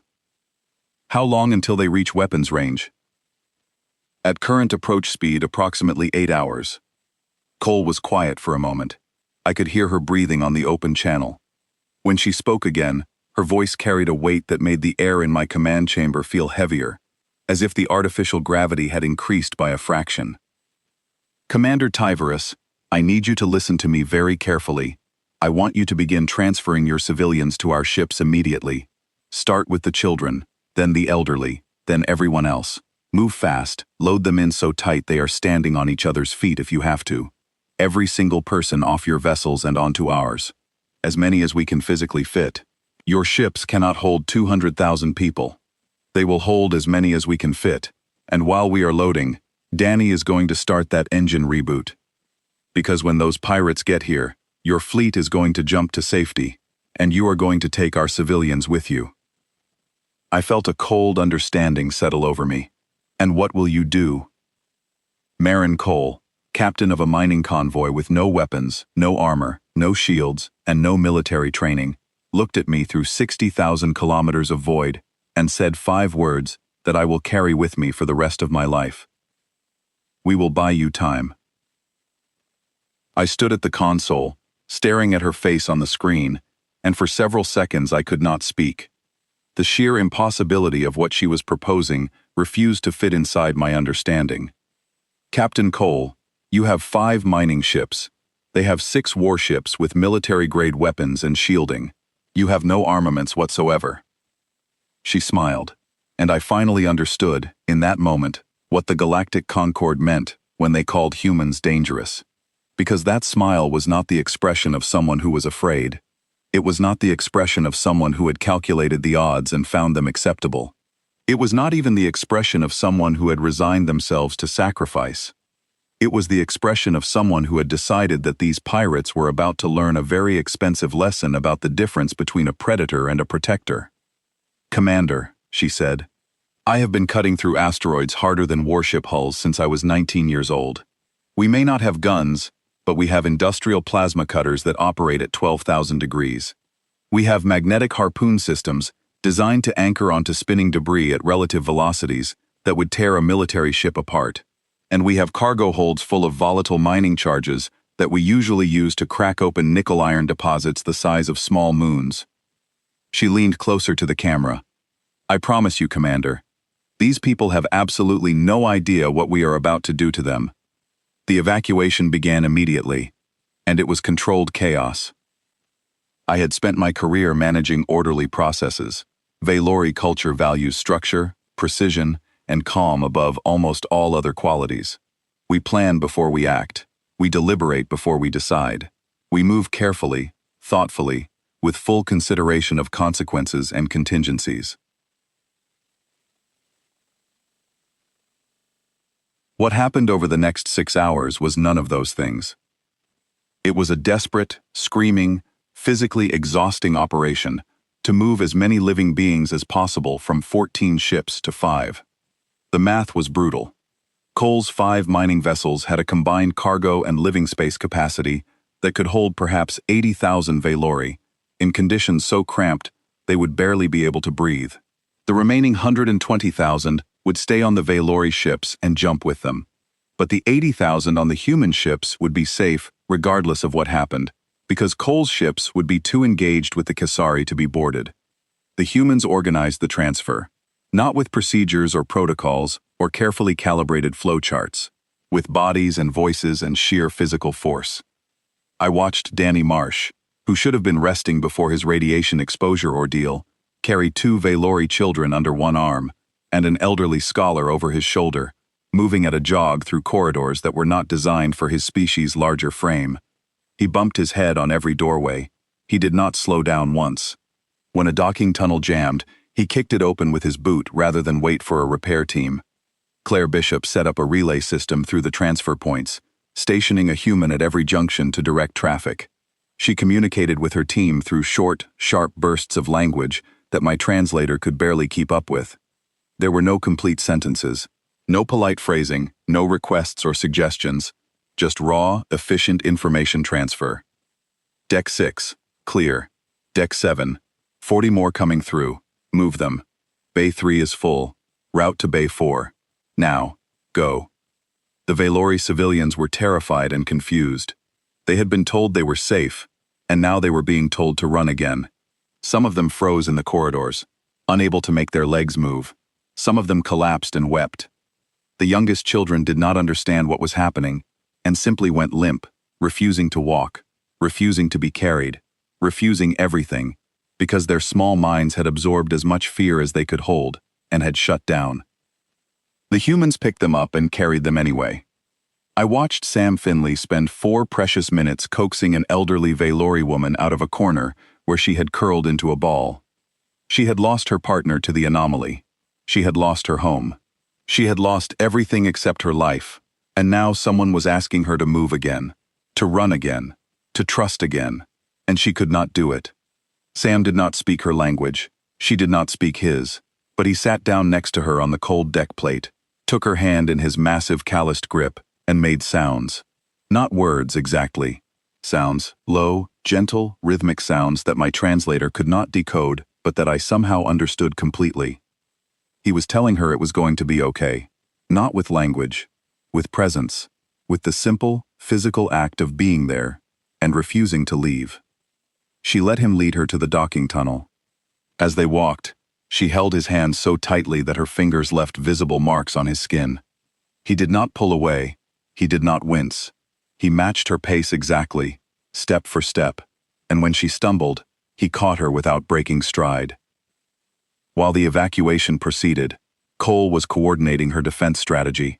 "How long until they reach weapons range?" "At current approach speed, approximately 8 hours. Cole was quiet for a moment. I could hear her breathing on the open channel. When she spoke again, her voice carried a weight that made the air in my command chamber feel heavier. as if the artificial gravity had increased by a fraction. Commander Tyverus, I need you to listen to me very carefully. I want you to begin transferring your civilians to our ships immediately. Start with the children, then the elderly, then everyone else. Move fast, load them in so tight they are standing on each other's feet if you have to. Every single person off your vessels and onto ours. As many as we can physically fit. Your ships cannot hold 200,000 people. They will hold as many as we can fit. And while we are loading, Danny is going to start that engine reboot. Because when those pirates get here, your fleet is going to jump to safety, and you are going to take our civilians with you. I felt a cold understanding settle over me. And what will you do? Marin Cole, captain of a mining convoy with no weapons, no armor, no shields, and no military training, looked at me through 60,000 kilometers of void and said 5 words that I will carry with me for the rest of my life. We will buy you time. I stood at the console, staring at her face on the screen, and for several seconds I could not speak. The sheer impossibility of what she was proposing refused to fit inside my understanding. Captain Cole, you have 5 mining ships. They have 6 warships with military-grade weapons and shielding. You have no armaments whatsoever. She smiled, and I finally understood, in that moment, what the Galactic Concord meant when they called humans dangerous. Because that smile was not the expression of someone who was afraid. It was not the expression of someone who had calculated the odds and found them acceptable. It was not even the expression of someone who had resigned themselves to sacrifice. It was the expression of someone who had decided that these pirates were about to learn a very expensive lesson about the difference between a predator and a protector. Commander, she said, I have been cutting through asteroids harder than warship hulls since I was 19 years old. We may not have guns, but we have industrial plasma cutters that operate at 12,000 degrees. We have magnetic harpoon systems designed to anchor onto spinning debris at relative velocities that would tear a military ship apart. And we have cargo holds full of volatile mining charges that we usually use to crack open nickel iron deposits the size of small moons. She leaned closer to the camera. I promise you, Commander, these people have absolutely no idea what we are about to do to them. The evacuation began immediately, and it was controlled chaos. I had spent my career managing orderly processes. Valori culture values structure, precision, and calm above almost all other qualities. We plan before we act. We deliberate before we decide. We move carefully, thoughtfully, with full consideration of consequences and contingencies. What happened over the next 6 hours was none of those things. It was a desperate, screaming, physically exhausting operation to move as many living beings as possible from 14 ships to 5. The math was brutal. Cole's 5 mining vessels had a combined cargo and living space capacity that could hold perhaps 80,000 Valori, in conditions so cramped they would barely be able to breathe. The remaining 120,000 would stay on the Valori ships and jump with them. But the 80,000 on the human ships would be safe regardless of what happened, because Cole's ships would be too engaged with the Kasari to be boarded. The humans organized the transfer, not with procedures or protocols or carefully calibrated flowcharts, with bodies and voices and sheer physical force. I watched Danny Marsh, who should have been resting before his radiation exposure ordeal, carry 2 Valori children under one arm and an elderly scholar over his shoulder, moving at a jog through corridors that were not designed for his species' larger frame. He bumped his head on every doorway. He did not slow down once. When a docking tunnel jammed, he kicked it open with his boot rather than wait for a repair team. Claire Bishop set up a relay system through the transfer points, stationing a human at every junction to direct traffic. She communicated with her team through short, sharp bursts of language that my translator could barely keep up with. There were no complete sentences, no polite phrasing, no requests or suggestions, just raw, efficient information transfer. Deck 6, clear. Deck 7, 40 more coming through. Move them. Bay 3 is full. Route to Bay 4. Now, go. The Valori civilians were terrified and confused. They had been told they were safe, and now they were being told to run again. Some of them froze in the corridors, unable to make their legs move. Some of them collapsed and wept. The youngest children did not understand what was happening and simply went limp, refusing to walk, refusing to be carried, refusing everything, because their small minds had absorbed as much fear as they could hold and had shut down. The humans picked them up and carried them anyway. I watched Sam Finley spend 4 precious minutes coaxing an elderly Valori woman out of a corner where she had curled into a ball. She had lost her partner to the anomaly. She had lost her home. She had lost everything except her life, and now someone was asking her to move again, to run again, to trust again, and she could not do it. Sam did not speak her language. She did not speak his, but he sat down next to her on the cold deck plate, took her hand in his massive calloused grip, and made sounds. Not words exactly. Sounds, low, gentle, rhythmic sounds that my translator could not decode, but that I somehow understood completely. He was telling her it was going to be okay. Not with language, with presence, with the simple, physical act of being there and refusing to leave. She let him lead her to the docking tunnel. As they walked, she held his hand so tightly that her fingers left visible marks on his skin. He did not pull away. He did not wince. He matched her pace exactly, step for step, and when she stumbled, he caught her without breaking stride. While the evacuation proceeded, Cole was coordinating her defense strategy.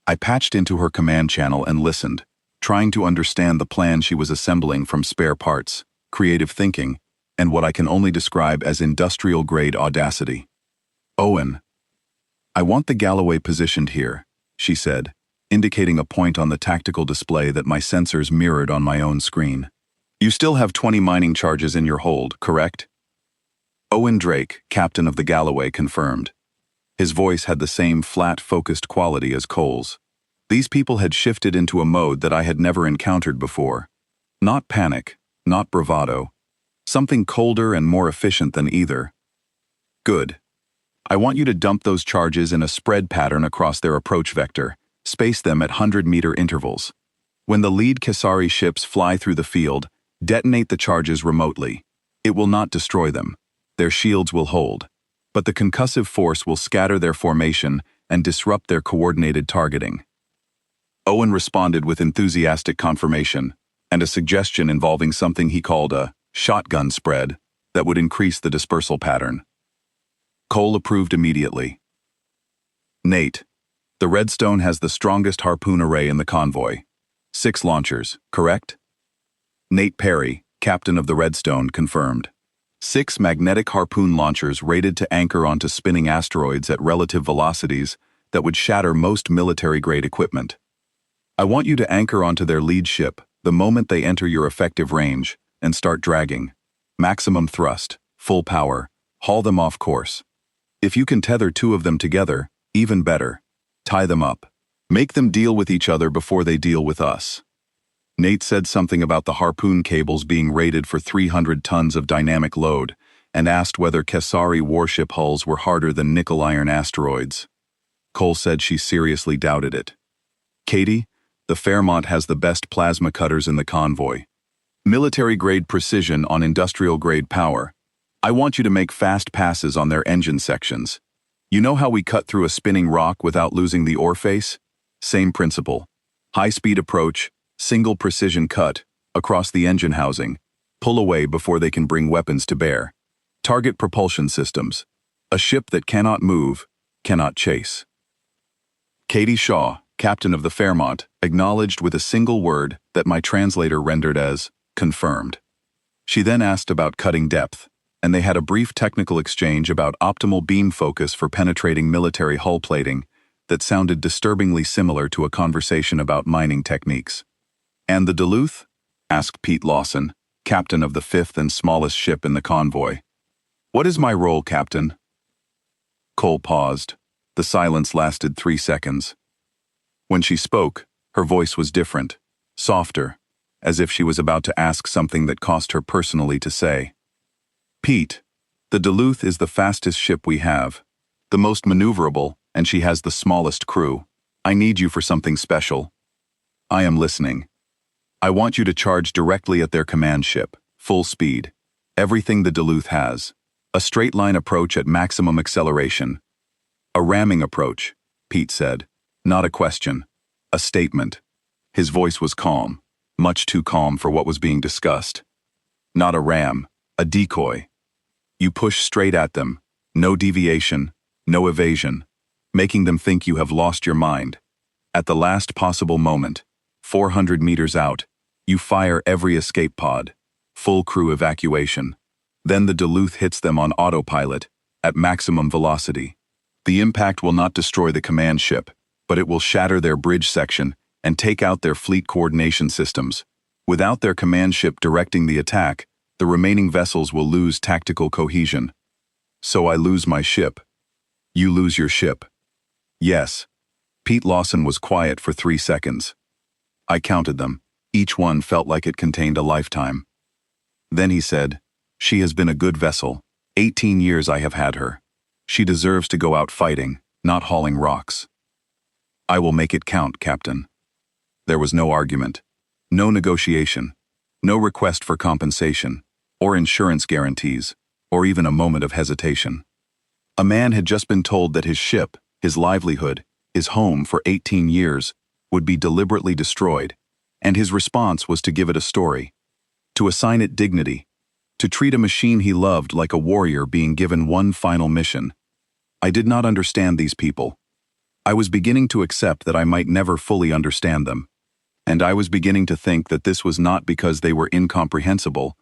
I patched into her command channel and listened, trying to understand the plan she was assembling from spare parts, creative thinking, and what I can only describe as industrial-grade audacity. "Owen, I want the Galloway positioned here," she said, indicating a point on the tactical display that my sensors mirrored on my own screen. "You still have 20 mining charges in your hold, correct?" Owen Drake, captain of the Galloway, confirmed. His voice had the same flat, focused quality as Cole's. These people had shifted into a mode that I had never encountered before. Not panic, not bravado. Something colder and more efficient than either. "Good. I want you to dump those charges in a spread pattern across their approach vector. Space them at 100-meter intervals. When the lead Kesari ships fly through the field, detonate the charges remotely. It will not destroy them. Their shields will hold. But the concussive force will scatter their formation and disrupt their coordinated targeting." Owen responded with enthusiastic confirmation and a suggestion involving something he called a shotgun spread that would increase the dispersal pattern. Cole approved immediately. "Nate, the Redstone has the strongest harpoon array in the convoy. 6 launchers, correct?" Nate Perry, captain of the Redstone, confirmed. 6 magnetic harpoon launchers rated to anchor onto spinning asteroids at relative velocities that would shatter most military-grade equipment. "I want you to anchor onto their lead ship the moment they enter your effective range and start dragging. Maximum thrust, full power, haul them off course. If you can tether 2 of them together, even better. Tie them up. Make them deal with each other before they deal with us." Nate said something about the harpoon cables being rated for 300 tons of dynamic load and asked whether Kesari warship hulls were harder than nickel-iron asteroids. Cole said she seriously doubted it. "Katie, the Fairmont has the best plasma cutters in the convoy. Military-grade precision on industrial-grade power. I want you to make fast passes on their engine sections. You know how we cut through a spinning rock without losing the ore face? Same principle. High-speed approach, single precision cut, across the engine housing. Pull away before they can bring weapons to bear. Target propulsion systems. A ship that cannot move, cannot chase." Katie Shaw, captain of the Fairmont, acknowledged with a single word that my translator rendered as confirmed. She then asked about cutting depth, and they had a brief technical exchange about optimal beam focus for penetrating military hull plating that sounded disturbingly similar to a conversation about mining techniques. "And the Duluth?" asked Pete Lawson, captain of the 5th and smallest ship in the convoy. "What is my role, Captain?" Cole paused. The silence lasted 3 seconds. When she spoke, her voice was different, softer, as if she was about to ask something that cost her personally to say. "Pete, the Duluth is the fastest ship we have, the most maneuverable, and she has the smallest crew. I need you for something special." "I am listening." "I want you to charge directly at their command ship, full speed. Everything the Duluth has. A straight-line approach at maximum acceleration. A ramming approach, Pete said. Not a question. A statement. His voice was calm, much too calm for what was being discussed. Not a ram, a decoy. You push straight at them, no deviation, no evasion, making them think you have lost your mind. At the last possible moment, 400 meters out, you fire every escape pod, full crew evacuation. Then the Duluth hits them on autopilot, at maximum velocity. The impact will not destroy the command ship, but it will shatter their bridge section and take out their fleet coordination systems. Without their command ship directing the attack, the remaining vessels will lose tactical cohesion. So I lose my ship. You lose your ship. Yes. Pete Lawson was quiet for 3 seconds. I counted them. Each one felt like it contained a lifetime. Then he said, "She has been a good vessel. 18 years I have had her. She deserves to go out fighting, not hauling rocks." "I will make it count, Captain." There was no argument, no negotiation, no request for compensation, or insurance guarantees, or even a moment of hesitation. A man had just been told that his ship, his livelihood, his home for 18 years, would be deliberately destroyed, and his response was to give it a story, to assign it dignity, to treat a machine he loved like a warrior being given one final mission. I did not understand these people. I was beginning to accept that I might never fully understand them, and I was beginning to think that this was not because they were incomprehensible,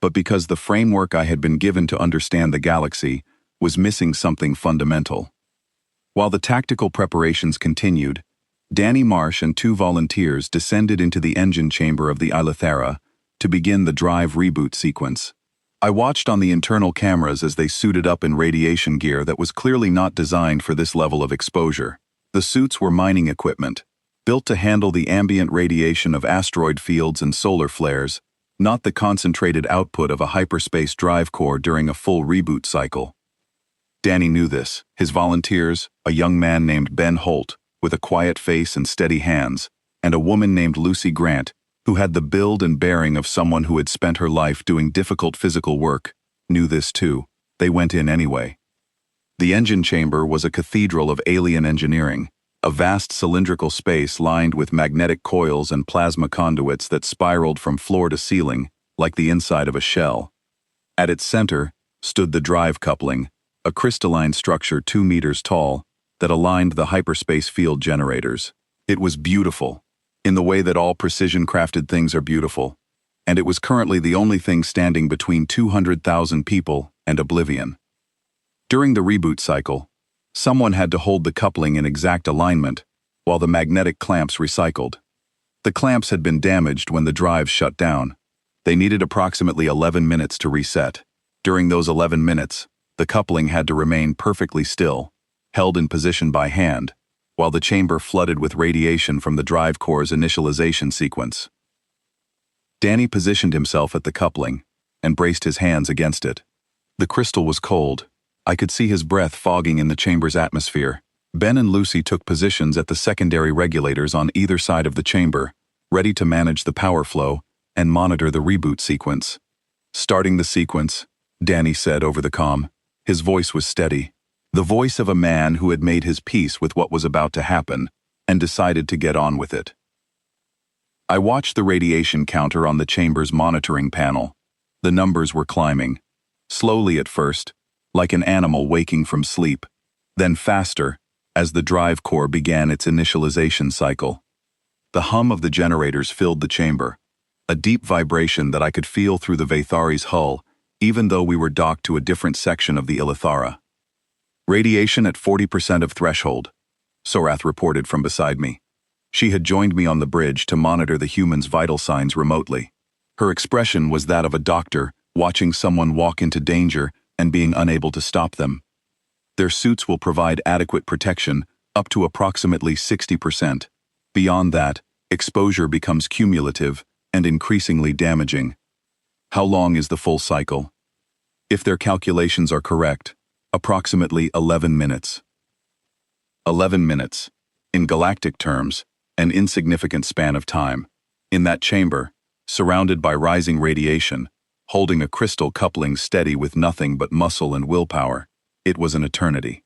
but because the framework I had been given to understand the galaxy was missing something fundamental. While the tactical preparations continued, Danny Marsh and 2 volunteers descended into the engine chamber of the Ilithera to begin the drive reboot sequence. I watched on the internal cameras as they suited up in radiation gear that was clearly not designed for this level of exposure. The suits were mining equipment, built to handle the ambient radiation of asteroid fields and solar flares, not the concentrated output of a hyperspace drive core during a full reboot cycle. Danny knew this. His volunteers, a young man named Ben Holt, with a quiet face and steady hands, and a woman named Lucy Grant, who had the build and bearing of someone who had spent her life doing difficult physical work, knew this too. They went in anyway. The engine chamber was a cathedral of alien engineering, a vast cylindrical space lined with magnetic coils and plasma conduits that spiraled from floor to ceiling, like the inside of a shell. At its center stood the drive coupling, a crystalline structure 2 meters tall that aligned the hyperspace field generators. It was beautiful, in the way that all precision-crafted things are beautiful, and it was currently the only thing standing between 200,000 people and oblivion. During the reboot cycle, someone had to hold the coupling in exact alignment while the magnetic clamps recycled. The clamps had been damaged when the drive shut down. They needed approximately 11 minutes to reset. During those 11 minutes, the coupling had to remain perfectly still, held in position by hand, while the chamber flooded with radiation from the drive core's initialization sequence. Danny positioned himself at the coupling and braced his hands against it. The crystal was cold. I could see his breath fogging in the chamber's atmosphere. Ben and Lucy took positions at the secondary regulators on either side of the chamber, ready to manage the power flow and monitor the reboot sequence. "Starting the sequence," Danny said over the comm. His voice was steady, the voice of a man who had made his peace with what was about to happen and decided to get on with it. I watched the radiation counter on the chamber's monitoring panel. The numbers were climbing, slowly at first, like an animal waking from sleep, then faster as the drive core began its initialization cycle. The hum of the generators filled the chamber, a deep vibration that I could feel through the Vathari's hull, even though we were docked to a different section of the Ilithara. "Radiation at 40% of threshold," Sorath reported from beside me. She had joined me on the bridge to monitor the humans' vital signs remotely. Her expression was that of a doctor watching someone walk into danger and being unable to stop them. "Their suits will provide adequate protection up to approximately 60%. Beyond that, exposure becomes cumulative and increasingly damaging." "How long is the full cycle?" "If their calculations are correct, approximately 11 minutes. 11 minutes. In galactic terms, an insignificant span of time. In that chamber, surrounded by rising radiation, holding a crystal coupling steady with nothing but muscle and willpower, it was an eternity.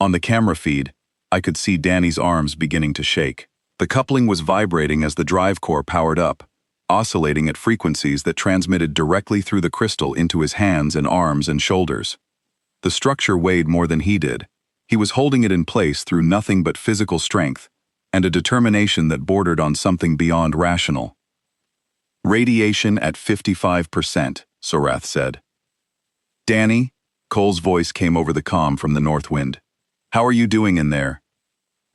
On the camera feed, I could see Danny's arms beginning to shake. The coupling was vibrating as the drive core powered up, oscillating at frequencies that transmitted directly through the crystal into his hands and arms and shoulders. The structure weighed more than he did. He was holding it in place through nothing but physical strength and a determination that bordered on something beyond rational. Radiation at 55%, Sorath said. Danny, Cole's voice came over the comm from the north wind. How are you doing in there?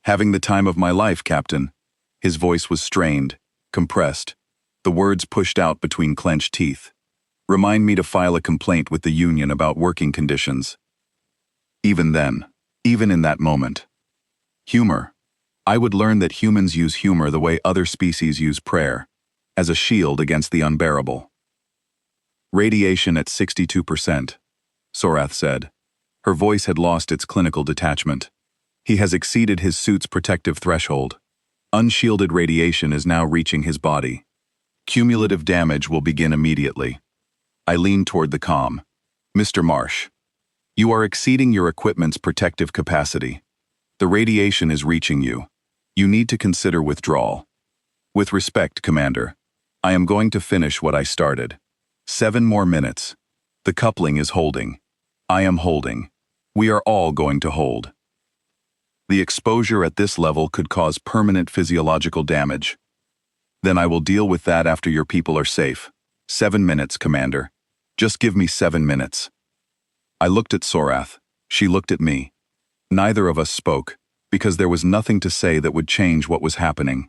Having the time of my life, Captain. His voice was strained, compressed, the words pushed out between clenched teeth. Remind me to file a complaint with the union about working conditions. Even then, even in that moment. Humor. I would learn that humans use humor the way other species use prayer, as a shield against the unbearable. Radiation at 62%, Sorath said. Her voice had lost its clinical detachment. He has exceeded his suit's protective threshold. Unshielded radiation is now reaching his body. Cumulative damage will begin immediately. I leaned toward the comm. Mr. Marsh, you are exceeding your equipment's protective capacity. The radiation is reaching you. You need to consider withdrawal. With respect, Commander, I am going to finish what I started. 7 more minutes. The coupling is holding. I am holding. We are all going to hold. The exposure at this level could cause permanent physiological damage. Then I will deal with that after your people are safe. 7 minutes, Commander. Just give me 7 minutes. I looked at Sorath. She looked at me. Neither of us spoke, because there was nothing to say that would change what was happening.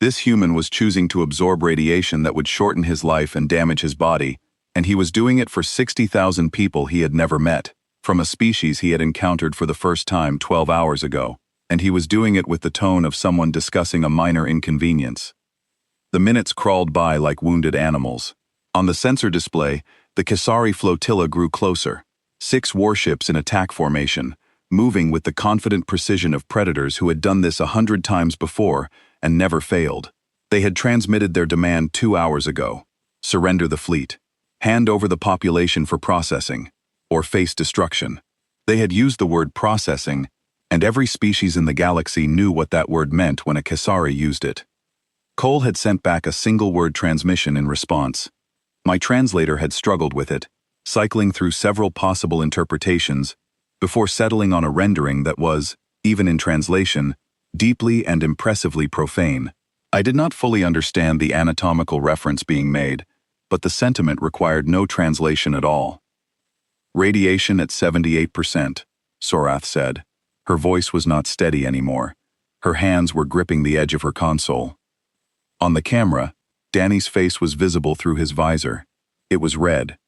This human was choosing to absorb radiation that would shorten his life and damage his body, and he was doing it for 60,000 people he had never met, from a species he had encountered for the first time 12 hours ago, and he was doing it with the tone of someone discussing a minor inconvenience. The minutes crawled by like wounded animals. On the sensor display, the Kesari flotilla grew closer, 6 warships in attack formation, moving with the confident precision of predators who had done this 100 times before and never failed. They had transmitted their demand 2 hours ago. Surrender the fleet. Hand over the population for processing, or face destruction. They had used the word processing, and every species in the galaxy knew what that word meant when a Kesari used it. Cole had sent back a single-word transmission in response. My translator had struggled with it, cycling through several possible interpretations, before settling on a rendering that was, even in translation, deeply and impressively profane. I did not fully understand the anatomical reference being made, but the sentiment required no translation at all. Radiation at 78%, Sorath said. Her voice was not steady anymore. Her hands were gripping the edge of her console. On the camera, Danny's face was visible through his visor. It was red.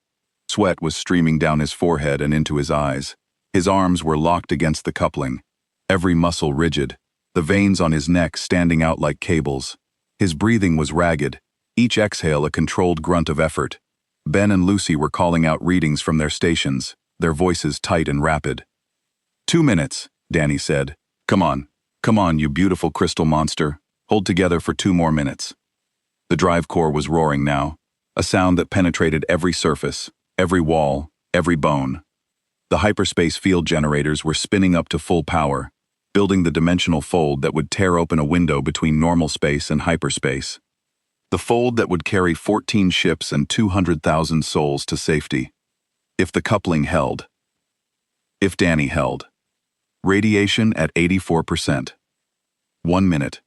Sweat was streaming down his forehead and into his eyes. His arms were locked against the coupling, every muscle rigid, the veins on his neck standing out like cables. His breathing was ragged, each exhale a controlled grunt of effort. Ben and Lucy were calling out readings from their stations, their voices tight and rapid. 2 minutes, Danny said. Come on, you beautiful crystal monster. Hold together for 2 more minutes. The drive core was roaring now, a sound that penetrated every surface, every wall, every bone. The hyperspace field generators were spinning up to full power, building the dimensional fold that would tear open a window between normal space and hyperspace. The fold that would carry 14 ships and 200,000 souls to safety. If the coupling held. If Danny held. Radiation at 84%. 1 minute.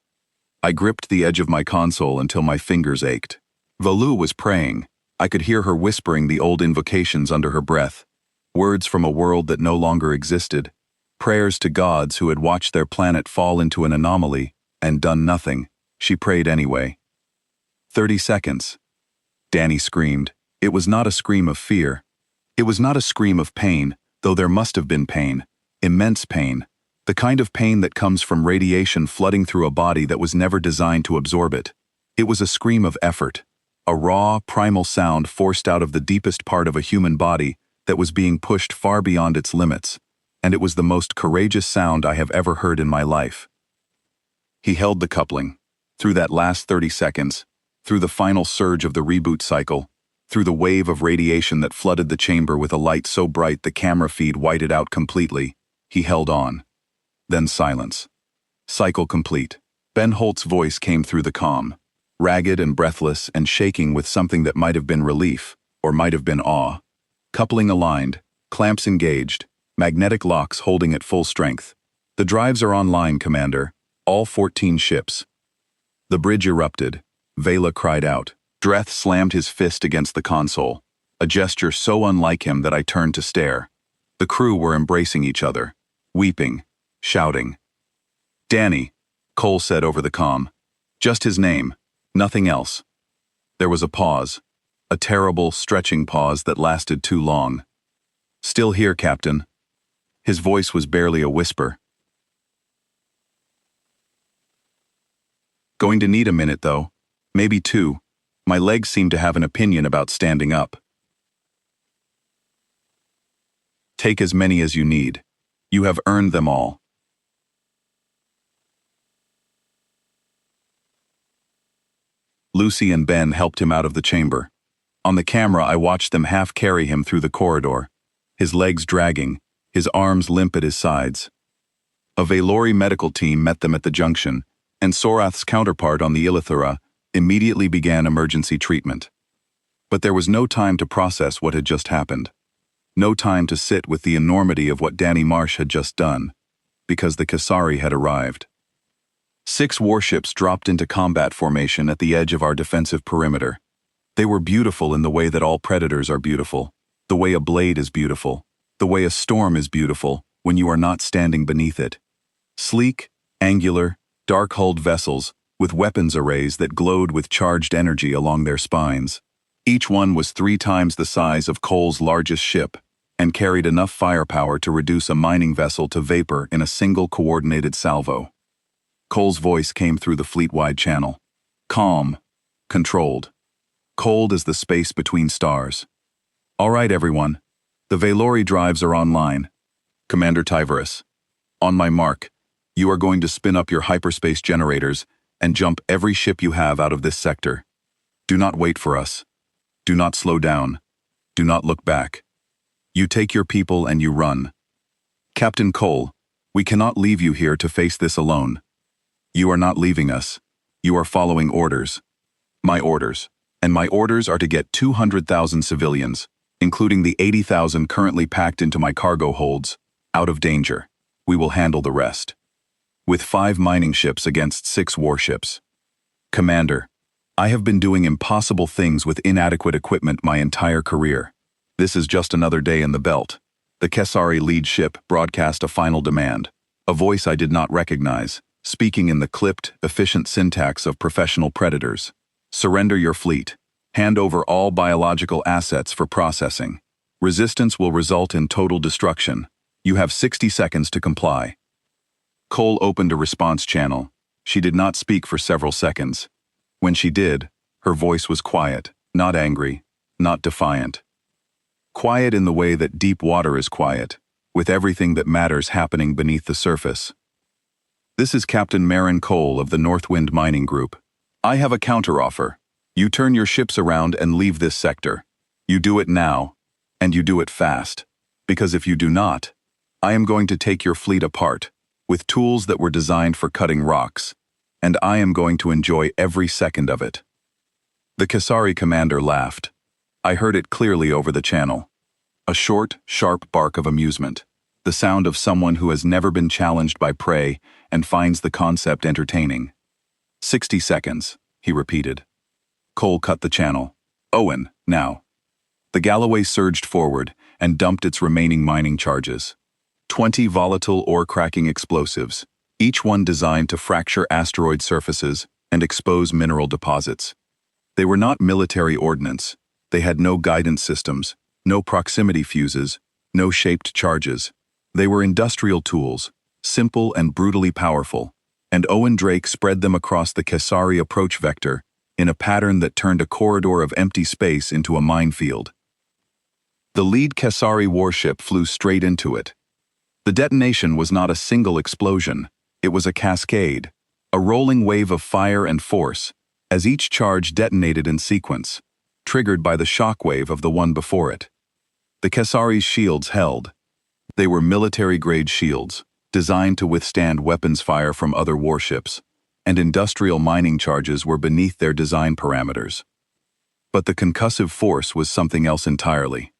I gripped the edge of my console until my fingers ached. Valu was praying. I could hear her whispering the old invocations under her breath. Words from a world that no longer existed. Prayers to gods who had watched their planet fall into an anomaly and done nothing. She prayed anyway. 30 seconds. Danny screamed. It was not a scream of fear. It was not a scream of pain, though there must have been pain. Immense pain. The kind of pain that comes from radiation flooding through a body that was never designed to absorb it. It was a scream of effort. A raw, primal sound forced out of the deepest part of a human body that was being pushed far beyond its limits, and it was the most courageous sound I have ever heard in my life. He held the coupling. Through that last 30 seconds, through the final surge of the reboot cycle, through the wave of radiation that flooded the chamber with a light so bright the camera feed whited out completely, he held on. then silence. Cycle complete. Ben Holt's voice came through the comm, ragged and breathless and shaking with something that might have been relief, or might have been awe. Coupling aligned, clamps engaged, magnetic locks holding at full strength. The drives are online, Commander. All 14 ships. The bridge erupted. Vela cried out. Dreth slammed his fist against the console, a gesture so unlike him that I turned to stare. The crew were embracing each other, weeping, shouting. Danny, Cole said over the comm. Just his name, nothing else. There was a pause, a terrible, stretching pause that lasted too long. Still here, Captain. His voice was barely a whisper. Going to need a minute, though. Maybe two. My legs seem to have an opinion about standing up. Take as many as you need. You have earned them all. Lucy and Ben helped him out of the chamber. On the camera, I watched them half carry him through the corridor, his legs dragging, his arms limp at his sides. A Valori medical team met them at the junction, and Sorath's counterpart on the Illithera immediately began emergency treatment. But there was no time to process what had just happened. No time to sit with the enormity of what Danny Marsh had just done, because the Kasari had arrived. 6 warships dropped into combat formation at the edge of our defensive perimeter. They were beautiful in the way that all predators are beautiful, the way a blade is beautiful, the way a storm is beautiful when you are not standing beneath it. Sleek, angular, dark-hulled vessels with weapons arrays that glowed with charged energy along their spines. Each one was 3 times the size of Cole's largest ship and carried enough firepower to reduce a mining vessel to vapor in a single coordinated salvo. Cole's voice came through the fleet-wide channel. Calm, controlled, cold as the space between stars. All right, everyone. The Valori drives are online. Commander Tyverus, on my mark, you are going to spin up your hyperspace generators and jump every ship you have out of this sector. Do not wait for us. Do not slow down. Do not look back. You take your people and you run. Captain Cole, we cannot leave you here to face this alone. You are not leaving us. You are following orders. My orders. And my orders are to get 200,000 civilians, including the 80,000 currently packed into my cargo holds, out of danger. We will handle the rest. With 5 mining ships against 6 warships. Commander, I have been doing impossible things with inadequate equipment my entire career. This is just another day in the belt. The Kesari lead ship broadcast a final demand, a voice I did not recognize, speaking in the clipped, efficient syntax of professional predators. Surrender your fleet. Hand over all biological assets for processing. Resistance will result in total destruction. You have 60 seconds to comply. Cole opened a response channel. She did not speak for several seconds. When she did, her voice was quiet, not angry, not defiant. Quiet in the way that deep water is quiet, with everything that matters happening beneath the surface. This is Captain Marin Cole of the Northwind Mining Group. I have a counteroffer. You turn your ships around and leave this sector. You do it now, and you do it fast. Because if you do not, I am going to take your fleet apart, with tools that were designed for cutting rocks, and I am going to enjoy every second of it. The Kasari commander laughed. I heard it clearly over the channel. A short, sharp bark of amusement. The sound of someone who has never been challenged by prey and finds the concept entertaining. 60 seconds, he repeated. Cole cut the channel. Owen, now. The Galloway surged forward and dumped its remaining mining charges. 20 volatile ore-cracking explosives, each one designed to fracture asteroid surfaces and expose mineral deposits. They were not military ordnance. They had no guidance systems, no proximity fuses, no shaped charges. They were industrial tools, simple and brutally powerful, and Owen Drake spread them across the Kasari approach vector in a pattern that turned a corridor of empty space into a minefield. The lead Kasari warship flew straight into it. The detonation was not a single explosion, it was a cascade, a rolling wave of fire and force, as each charge detonated in sequence, triggered by the shockwave of the one before it. The Kasari's shields held. They were military-grade shields, designed to withstand weapons fire from other warships, and industrial mining charges were beneath their design parameters. But the concussive force was something else entirely.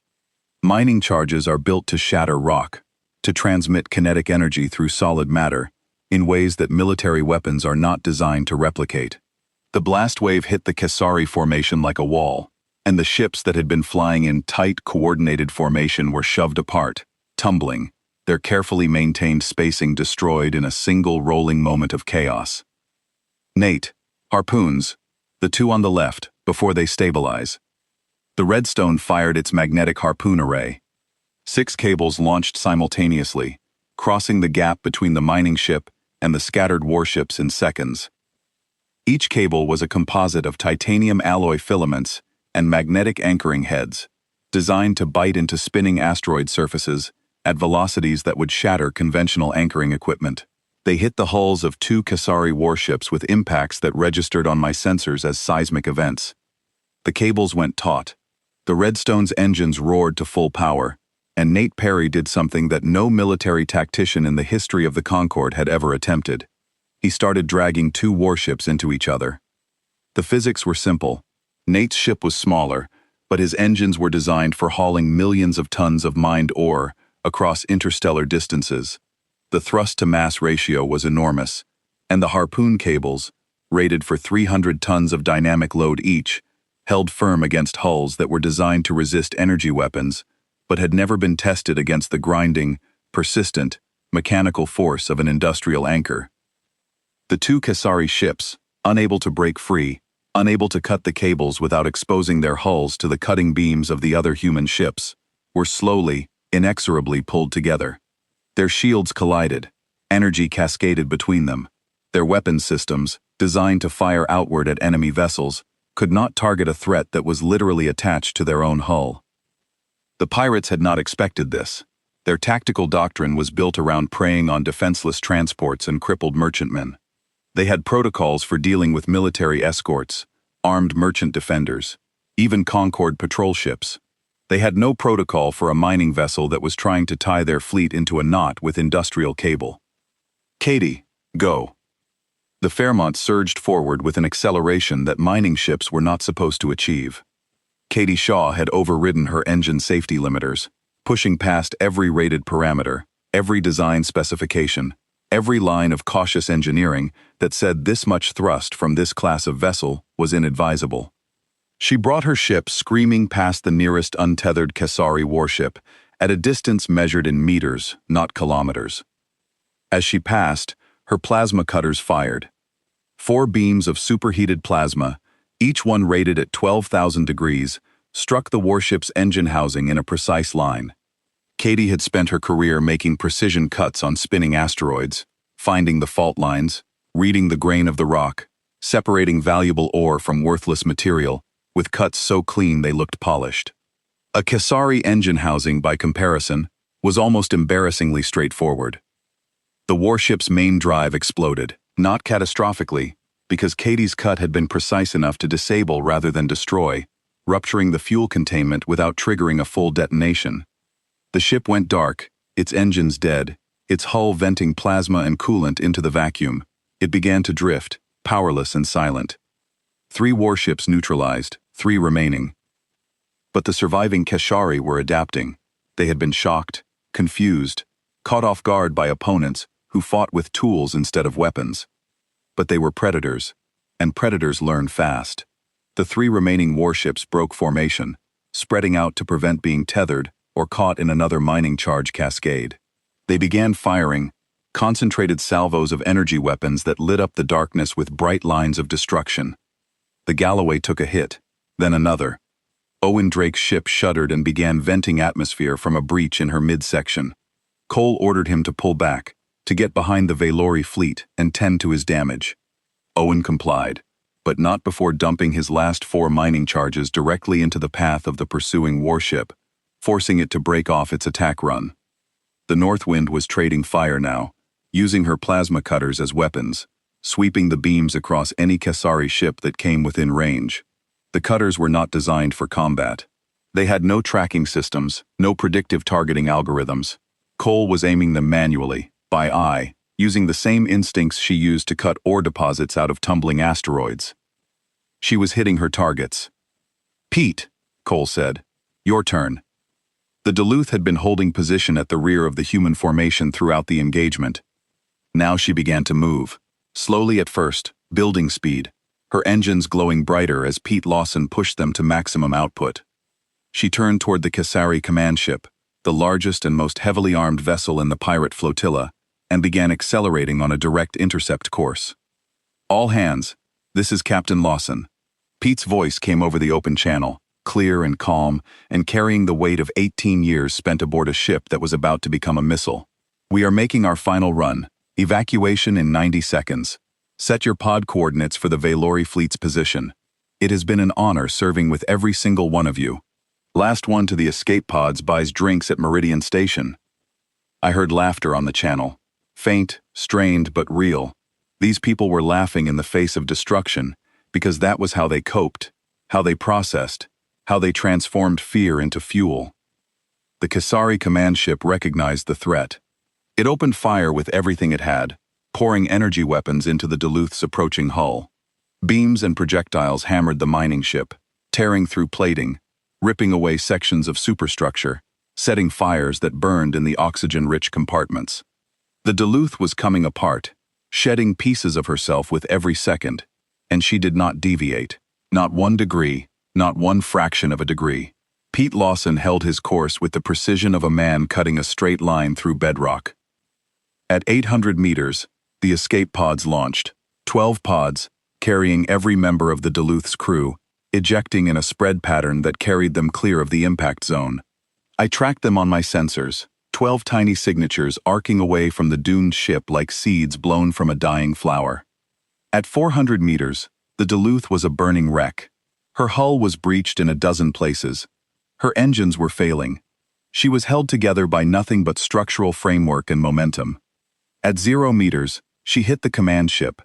Mining charges are built to shatter rock, to transmit kinetic energy through solid matter, in ways that military weapons are not designed to replicate. The blast wave hit the Kesari formation like a wall, and the ships that had been flying in tight, coordinated formation were shoved apart, tumbling, their carefully maintained spacing destroyed in a single rolling moment of chaos. Nate, harpoons, the two on the left, before they stabilize. The Redstone fired its magnetic harpoon array. 6 cables launched simultaneously, crossing the gap between the mining ship and the scattered warships in seconds. Each cable was a composite of titanium alloy filaments and magnetic anchoring heads, designed to bite into spinning asteroid surfaces at velocities that would shatter conventional anchoring equipment. They hit the hulls of 2 Kesari warships with impacts that registered on my sensors as seismic events. The cables went taut. The Redstone's engines roared to full power, and Nate Perry did something that no military tactician in the history of the Concorde had ever attempted. He started dragging 2 warships into each other. The physics were simple. Nate's ship was smaller, but his engines were designed for hauling millions of tons of mined ore across interstellar distances. The thrust-to-mass ratio was enormous, and the harpoon cables, rated for 300 tons of dynamic load each, held firm against hulls that were designed to resist energy weapons, but had never been tested against the grinding, persistent, mechanical force of an industrial anchor. The 2 Kesari ships, unable to break free, unable to cut the cables without exposing their hulls to the cutting beams of the other human ships, were slowly, inexorably pulled together. Their shields collided, energy cascaded between them. Their weapons systems, designed to fire outward at enemy vessels, could not target a threat that was literally attached to their own hull. The pirates had not expected this. Their tactical doctrine was built around preying on defenseless transports and crippled merchantmen. They had protocols for dealing with military escorts, armed merchant defenders, even Concorde patrol ships. They had no protocol for a mining vessel that was trying to tie their fleet into a knot with industrial cable. Katie, go. The Fairmont surged forward with an acceleration that mining ships were not supposed to achieve. Katie Shaw had overridden her engine safety limiters, pushing past every rated parameter, every design specification, every line of cautious engineering that said this much thrust from this class of vessel was inadvisable. She brought her ship screaming past the nearest untethered Kesari warship at a distance measured in meters, not kilometers. As she passed, her plasma cutters fired. 4 beams of superheated plasma, each one rated at 12,000 degrees, struck the warship's engine housing in a precise line. Katie had spent her career making precision cuts on spinning asteroids, finding the fault lines, reading the grain of the rock, separating valuable ore from worthless material, with cuts so clean they looked polished. A Kesari engine housing, by comparison, was almost embarrassingly straightforward. The warship's main drive exploded, not catastrophically, because Katie's cut had been precise enough to disable rather than destroy, rupturing the fuel containment without triggering a full detonation. The ship went dark, its engines dead, its hull venting plasma and coolant into the vacuum. It began to drift, powerless and silent. 3 warships neutralized, 3 remaining. But the surviving Kesari were adapting. They had been shocked, confused, caught off guard by opponents who fought with tools instead of weapons. But they were predators, and predators learn fast. The 3 remaining warships broke formation, spreading out to prevent being tethered or caught in another mining charge cascade. They began firing, concentrated salvos of energy weapons that lit up the darkness with bright lines of destruction. The Galloway took a hit, then another. Owen Drake's ship shuddered and began venting atmosphere from a breach in her midsection. Cole ordered him to pull back, to get behind the Valori fleet and tend to his damage. Owen complied, but not before dumping his last 4 mining charges directly into the path of the pursuing warship, forcing it to break off its attack run. The Northwind was trading fire now, using her plasma cutters as weapons, sweeping the beams across any Kesari ship that came within range. The cutters were not designed for combat. They had no tracking systems, no predictive targeting algorithms. Cole was aiming them manually, by eye, using the same instincts she used to cut ore deposits out of tumbling asteroids. She was hitting her targets. "Pete," Cole said, "your turn." The Duluth had been holding position at the rear of the human formation throughout the engagement. Now she began to move, slowly at first, building speed, her engines glowing brighter as Pete Lawson pushed them to maximum output. She turned toward the Kasari command ship, the largest and most heavily armed vessel in the pirate flotilla, and began accelerating on a direct intercept course. "All hands, this is Captain Lawson." Pete's voice came over the open channel, clear and calm, and carrying the weight of 18 years spent aboard a ship that was about to become a missile. "We are making our final run. Evacuation in 90 seconds. Set your pod coordinates for the Valori fleet's position. It has been an honor serving with every single one of you. Last one to the escape pods buys drinks at Meridian Station." I heard laughter on the channel. Faint, strained, but real. These people were laughing in the face of destruction, because that was how they coped, how they processed, how they transformed fear into fuel. The Kasari command ship recognized the threat. It opened fire with everything it had, pouring energy weapons into the Duluth's approaching hull. Beams and projectiles hammered the mining ship, tearing through plating, ripping away sections of superstructure, setting fires that burned in the oxygen-rich compartments. The Duluth was coming apart, shedding pieces of herself with every second, and she did not deviate, not 1 degree, not 1 fraction of a degree. Pete Lawson held his course with the precision of a man cutting a straight line through bedrock. At 800 meters, the escape pods launched, 12 pods, carrying every member of the Duluth's crew, ejecting in a spread pattern that carried them clear of the impact zone. I tracked them on my sensors, 12 tiny signatures arcing away from the doomed ship like seeds blown from a dying flower. At 400 meters, the Duluth was a burning wreck. Her hull was breached in a dozen places. Her engines were failing. She was held together by nothing but structural framework and momentum. At 0 meters, she hit the command ship.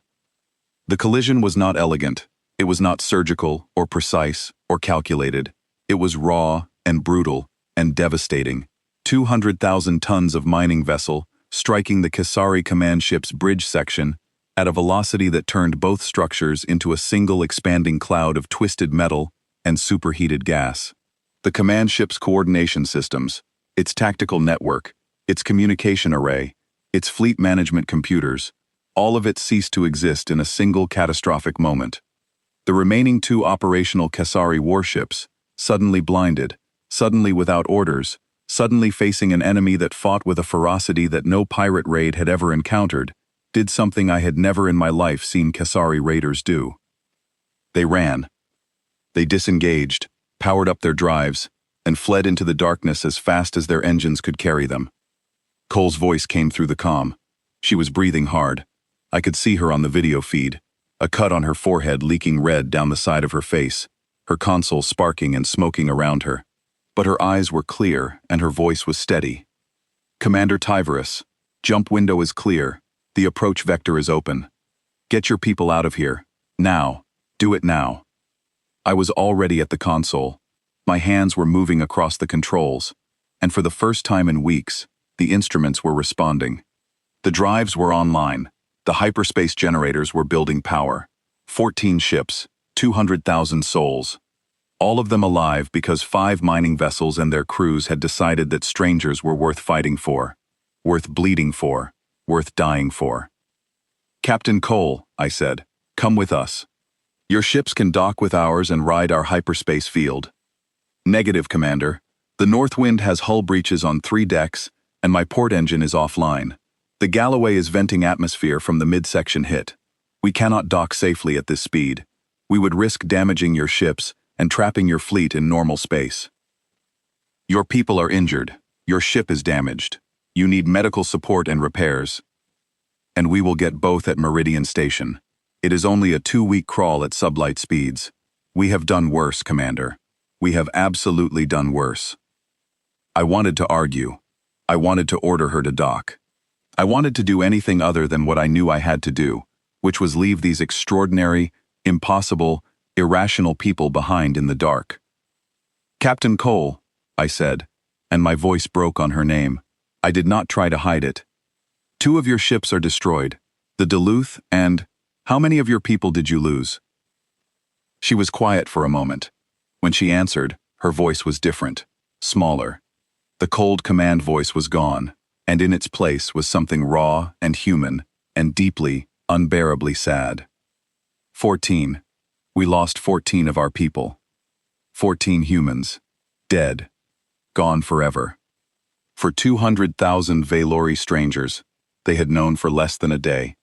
The collision was not elegant. It was not surgical or precise or calculated. It was raw and brutal and devastating. 200,000 tons of mining vessel striking the Kasari command ship's bridge section at a velocity that turned both structures into a single expanding cloud of twisted metal and superheated gas. The command ship's coordination systems, its tactical network, its communication array, its fleet management computers, all of it ceased to exist in a single catastrophic moment. The remaining 2 operational Kasari warships, suddenly blinded, suddenly without orders, suddenly facing an enemy that fought with a ferocity that no pirate raid had ever encountered, did something I had never in my life seen Kasari raiders do. They ran. They disengaged, powered up their drives, and fled into the darkness as fast as their engines could carry them. Cole's voice came through the comm. She was breathing hard. I could see her on the video feed, a cut on her forehead leaking red down the side of her face, her console sparking and smoking around her. But her eyes were clear and her voice was steady. "Commander Tyverus, jump window is clear. The approach vector is open. Get your people out of here. Now. Do it now." I was already at the console. My hands were moving across the controls, and for the first time in weeks, the instruments were responding. The drives were online. The hyperspace generators were building power. 14 ships, 200,000 souls. All of them alive because 5 mining vessels and their crews had decided that strangers were worth fighting for, worth bleeding for, worth dying for. "Captain Cole," I said, "come with us. Your ships can dock with ours and ride our hyperspace field." "Negative, Commander. The North Wind has hull breaches on 3 decks, and my port engine is offline. The Galloway is venting atmosphere from the midsection hit. We cannot dock safely at this speed. We would risk damaging your ships and trapping your fleet in normal space. Your people are injured. Your ship is damaged. You need medical support and repairs. And we will get both at Meridian Station. It is only a 2-week crawl at sublight speeds. We have done worse, Commander. We have absolutely done worse." I wanted to argue. I wanted to order her to dock. I wanted to do anything other than what I knew I had to do, which was leave these extraordinary, impossible, irrational people behind in the dark. "Captain Cole," I said, and my voice broke on her name. I did not try to hide it. 2 of your ships are destroyed, the Duluth and... How many of your people did you lose? She was quiet for a moment. When she answered, her voice was different, smaller. The cold command voice was gone, and in its place was something raw and human, and deeply, unbearably sad. 14. We lost 14 of our people. 14 humans. Dead. Gone forever. For 200,000 Valori strangers, they had known for less than a day.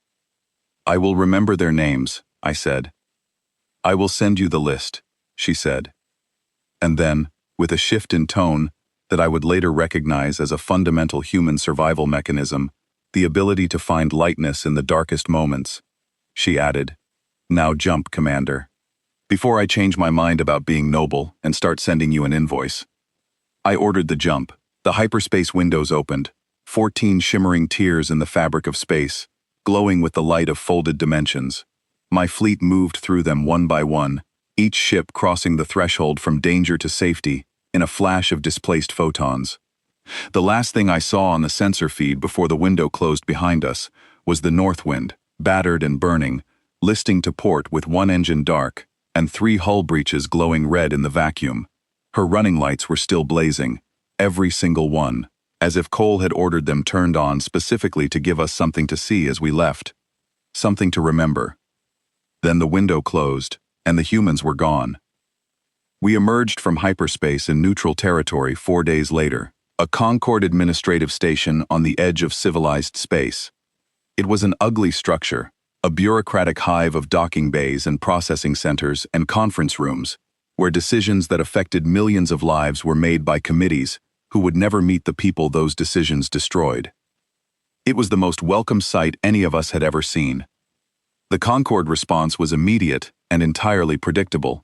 I will remember their names, I said. I will send you the list, she said. And then, with a shift in tone that I would later recognize as a fundamental human survival mechanism, the ability to find lightness in the darkest moments, she added, Now jump, Commander. Before I change my mind about being noble and start sending you an invoice. I ordered the jump. The hyperspace windows opened, 14 shimmering tiers in the fabric of space, glowing with the light of folded dimensions. My fleet moved through them one by one, each ship crossing the threshold from danger to safety in a flash of displaced photons. The last thing I saw on the sensor feed before the window closed behind us was the Northwind, battered and burning, listing to port with one engine dark and 3 hull breaches glowing red in the vacuum. Her running lights were still blazing, every single one, as if Cole had ordered them turned on specifically to give us something to see as we left. Something to remember. Then the window closed, and the humans were gone. We emerged from hyperspace in neutral territory 4 days later, a Concord administrative station on the edge of civilized space. It was an ugly structure, a bureaucratic hive of docking bays and processing centers and conference rooms, where decisions that affected millions of lives were made by committees who would never meet the people those decisions destroyed. It was the most welcome sight any of us had ever seen. The Concord response was immediate and entirely predictable.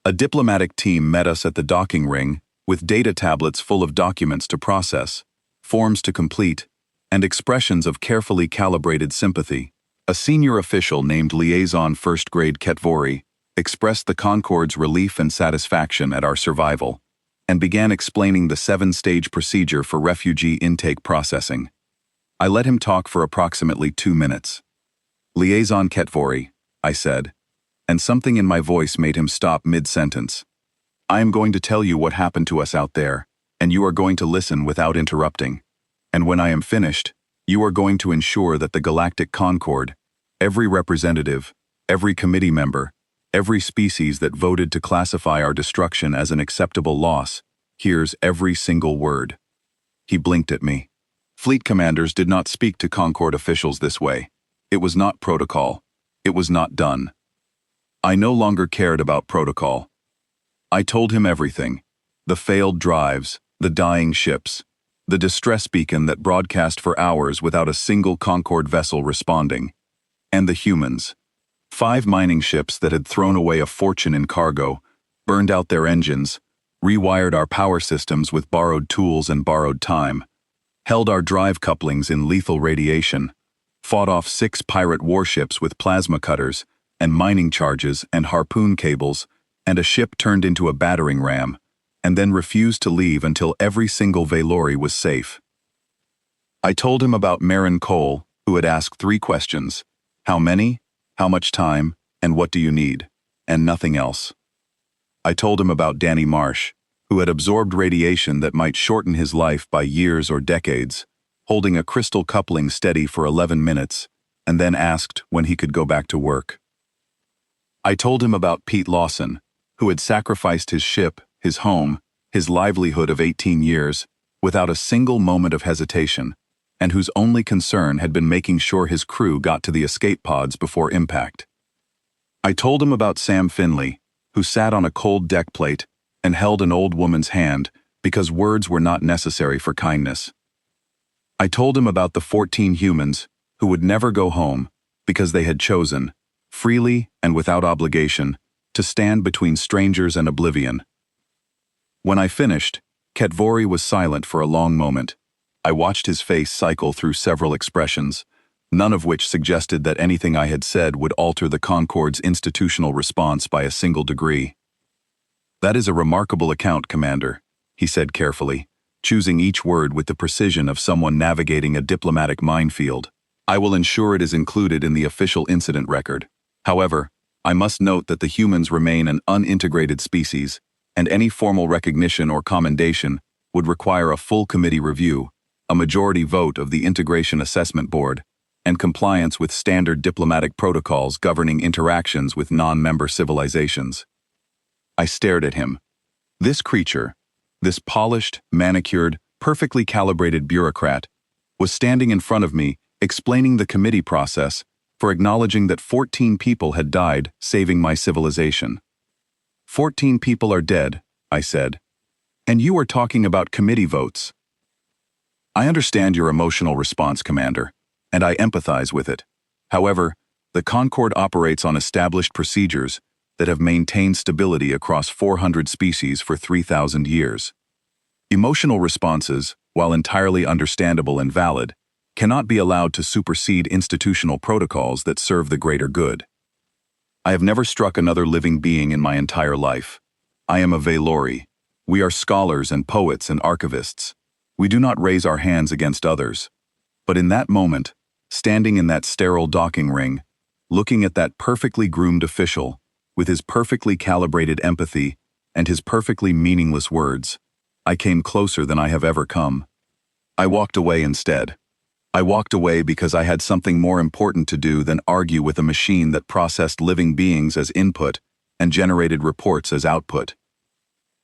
A diplomatic team met us at the docking ring with data tablets full of documents to process, forms to complete, and expressions of carefully calibrated sympathy. A senior official named Liaison First Grade Ketvori expressed the Concord's relief and satisfaction at our survival, and began explaining the 7-stage procedure for refugee intake processing. I let him talk for approximately 2 minutes. Liaison Ketvori, I said, and something in my voice made him stop mid-sentence. I am going to tell you what happened to us out there, and you are going to listen without interrupting. And when I am finished, you are going to ensure that the Galactic Concord, every representative, every committee member, every species that voted to classify our destruction as an acceptable loss, hears every single word. He blinked at me. Fleet commanders did not speak to Concord officials this way. It was not protocol. It was not done. I no longer cared about protocol. I told him everything. The failed drives, the dying ships, the distress beacon that broadcast for hours without a single Concord vessel responding, and the humans. 5 mining ships that had thrown away a fortune in cargo, burned out their engines, rewired our power systems with borrowed tools and borrowed time, held our drive couplings in lethal radiation, fought off 6 pirate warships with plasma cutters and mining charges and harpoon cables, and a ship turned into a battering ram, and then refused to leave until every single Valori was safe. I told him about Marin Cole, who had asked 3 questions. How many? How much time, and what do you need? And nothing else. I told him about Danny Marsh, who had absorbed radiation that might shorten his life by years or decades, holding a crystal coupling steady for 11 minutes, and then asked when he could go back to work. I told him about Pete Lawson, who had sacrificed his ship, his home, his livelihood of 18 years, without a single moment of hesitation, and whose only concern had been making sure his crew got to the escape pods before impact. I told him about Sam Finley, who sat on a cold deck plate and held an old woman's hand because words were not necessary for kindness. I told him about the 14 humans who would never go home because they had chosen, freely and without obligation, to stand between strangers and oblivion. When I finished, Ketvori was silent for a long moment. I watched his face cycle through several expressions, none of which suggested that anything I had said would alter the Concord's institutional response by a single degree. That is a remarkable account, Commander, he said carefully, choosing each word with the precision of someone navigating a diplomatic minefield. I will ensure it is included in the official incident record. However, I must note that the humans remain an unintegrated species, and any formal recognition or commendation would require a full committee review, a majority vote of the Integration Assessment Board, and compliance with standard diplomatic protocols governing interactions with non-member civilizations. I stared at him. This creature, this polished, manicured, perfectly calibrated bureaucrat, was standing in front of me, explaining the committee process for acknowledging that 14 people had died saving my civilization. 14 people are dead, I said. And you are talking about committee votes. I understand your emotional response, Commander, and I empathize with it. However, the Concord operates on established procedures that have maintained stability across 400 species for 3,000 years. Emotional responses, while entirely understandable and valid, cannot be allowed to supersede institutional protocols that serve the greater good. I have never struck another living being in my entire life. I am a Valori. We are scholars and poets and archivists. We do not raise our hands against others. But in that moment, standing in that sterile docking ring, looking at that perfectly groomed official, with his perfectly calibrated empathy and his perfectly meaningless words, I came closer than I have ever come. I walked away instead. I walked away because I had something more important to do than argue with a machine that processed living beings as input and generated reports as output.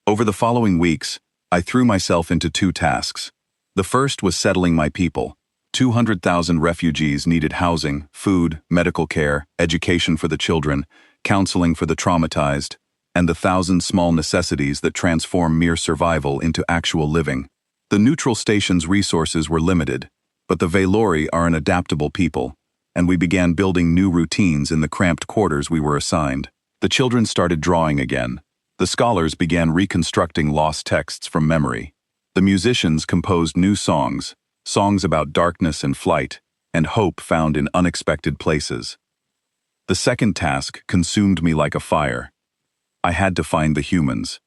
Over the following weeks, I threw myself into two tasks. The first was settling my people. 200,000 refugees needed housing, food, medical care, education for the children, counseling for the traumatized, and the 1,000 small necessities that transform mere survival into actual living. The neutral station's resources were limited, but the Valori are an adaptable people, and we began building new routines in the cramped quarters we were assigned. The children started drawing again. The scholars began reconstructing lost texts from memory. The musicians composed new songs, songs about darkness and flight, and hope found in unexpected places. The second task consumed me like a fire. I had to find the humans.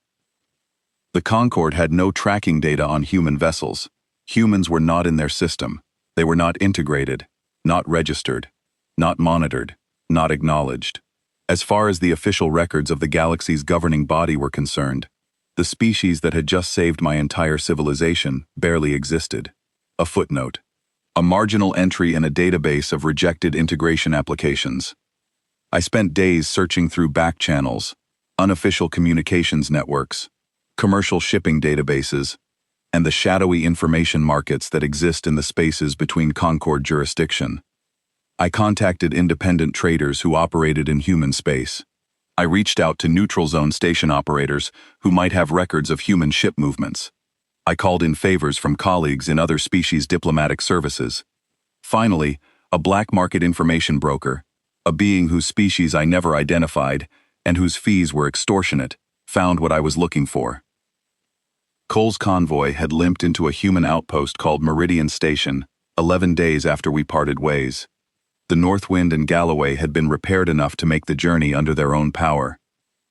The Concorde had no tracking data on human vessels. Humans were not in their system. They were not integrated, not registered, not monitored, not acknowledged. As far as the official records of the galaxy's governing body were concerned, the species that had just saved my entire civilization barely existed. A footnote. A marginal entry in a database of rejected integration applications. I spent days searching through back channels, unofficial communications networks, commercial shipping databases, and the shadowy information markets that exist in the spaces between Concorde jurisdiction. I contacted independent traders who operated in human space. I reached out to neutral zone station operators who might have records of human ship movements. I called in favors from colleagues in other species' diplomatic services. Finally, a black market information broker, a being whose species I never identified and whose fees were extortionate, found what I was looking for. Cole's convoy had limped into a human outpost called Meridian Station 11 days after we parted ways. The Northwind and Galloway had been repaired enough to make the journey under their own power.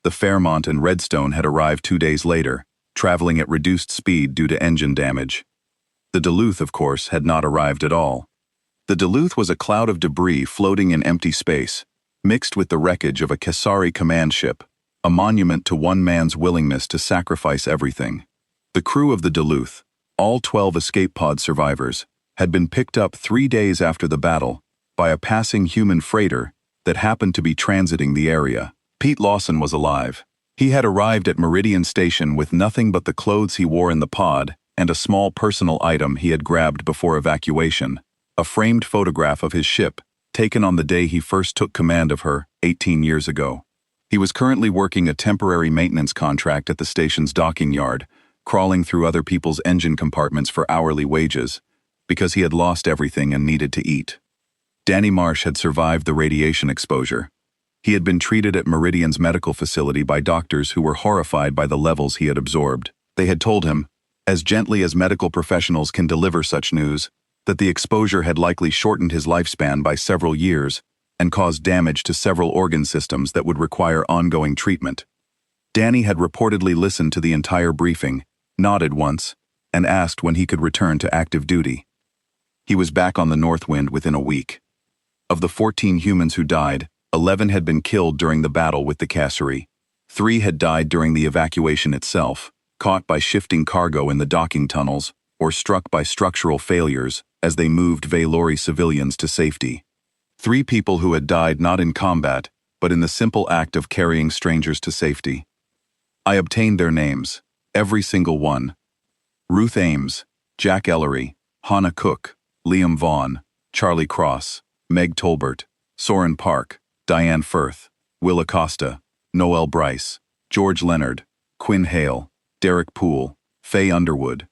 The Fairmont and Redstone had arrived 2 days later, traveling at reduced speed due to engine damage. The Duluth, of course, had not arrived at all. The Duluth was a cloud of debris floating in empty space, mixed with the wreckage of a Kesari command ship, a monument to one man's willingness to sacrifice everything. The crew of the Duluth, all 12 escape pod survivors, had been picked up 3 days after the battle by a passing human freighter that happened to be transiting the area. Pete Lawson was alive. He had arrived at Meridian Station with nothing but the clothes he wore in the pod and a small personal item he had grabbed before evacuation, a framed photograph of his ship, taken on the day he first took command of her 18 years ago. He was currently working a temporary maintenance contract at the station's docking yard, crawling through other people's engine compartments for hourly wages, because he had lost everything and needed to eat. Danny Marsh had survived the radiation exposure. He had been treated at Meridian's medical facility by doctors who were horrified by the levels he had absorbed. They had told him, as gently as medical professionals can deliver such news, that the exposure had likely shortened his lifespan by several years and caused damage to several organ systems that would require ongoing treatment. Danny had reportedly listened to the entire briefing, nodded once, and asked when he could return to active duty. He was back on the Northwind within a week. Of the 14 humans who died, 11 had been killed during the battle with the Cassari. 3 had died during the evacuation itself, caught by shifting cargo in the docking tunnels, or struck by structural failures as they moved Valori civilians to safety. 3 people who had died not in combat, but in the simple act of carrying strangers to safety. I obtained their names, every single one. Ruth Ames, Jack Ellery, Hannah Cook, Liam Vaughn, Charlie Cross, Meg Tolbert, Soren Park, Diane Firth, Will Acosta, Noel Bryce, George Leonard, Quinn Hale, Derek Poole, Faye Underwood.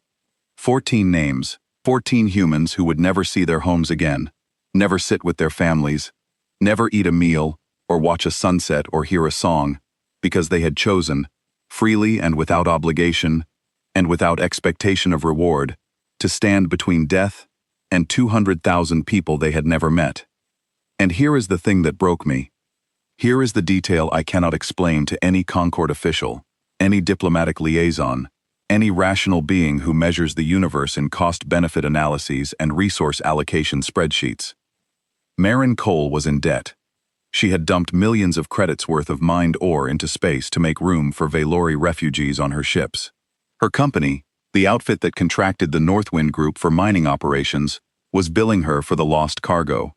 14 names, 14 humans who would never see their homes again, never sit with their families, never eat a meal, or watch a sunset or hear a song, because they had chosen, freely and without obligation, and without expectation of reward, to stand between death and 200,000 people they had never met. And here is the thing that broke me. Here is the detail I cannot explain to any Concord official, any diplomatic liaison, any rational being who measures the universe in cost-benefit analyses and resource allocation spreadsheets. Marin Cole was in debt. She had dumped millions of credits worth of mined ore into space to make room for Valori refugees on her ships. Her company, the outfit that contracted the Northwind Group for mining operations, was billing her for the lost cargo.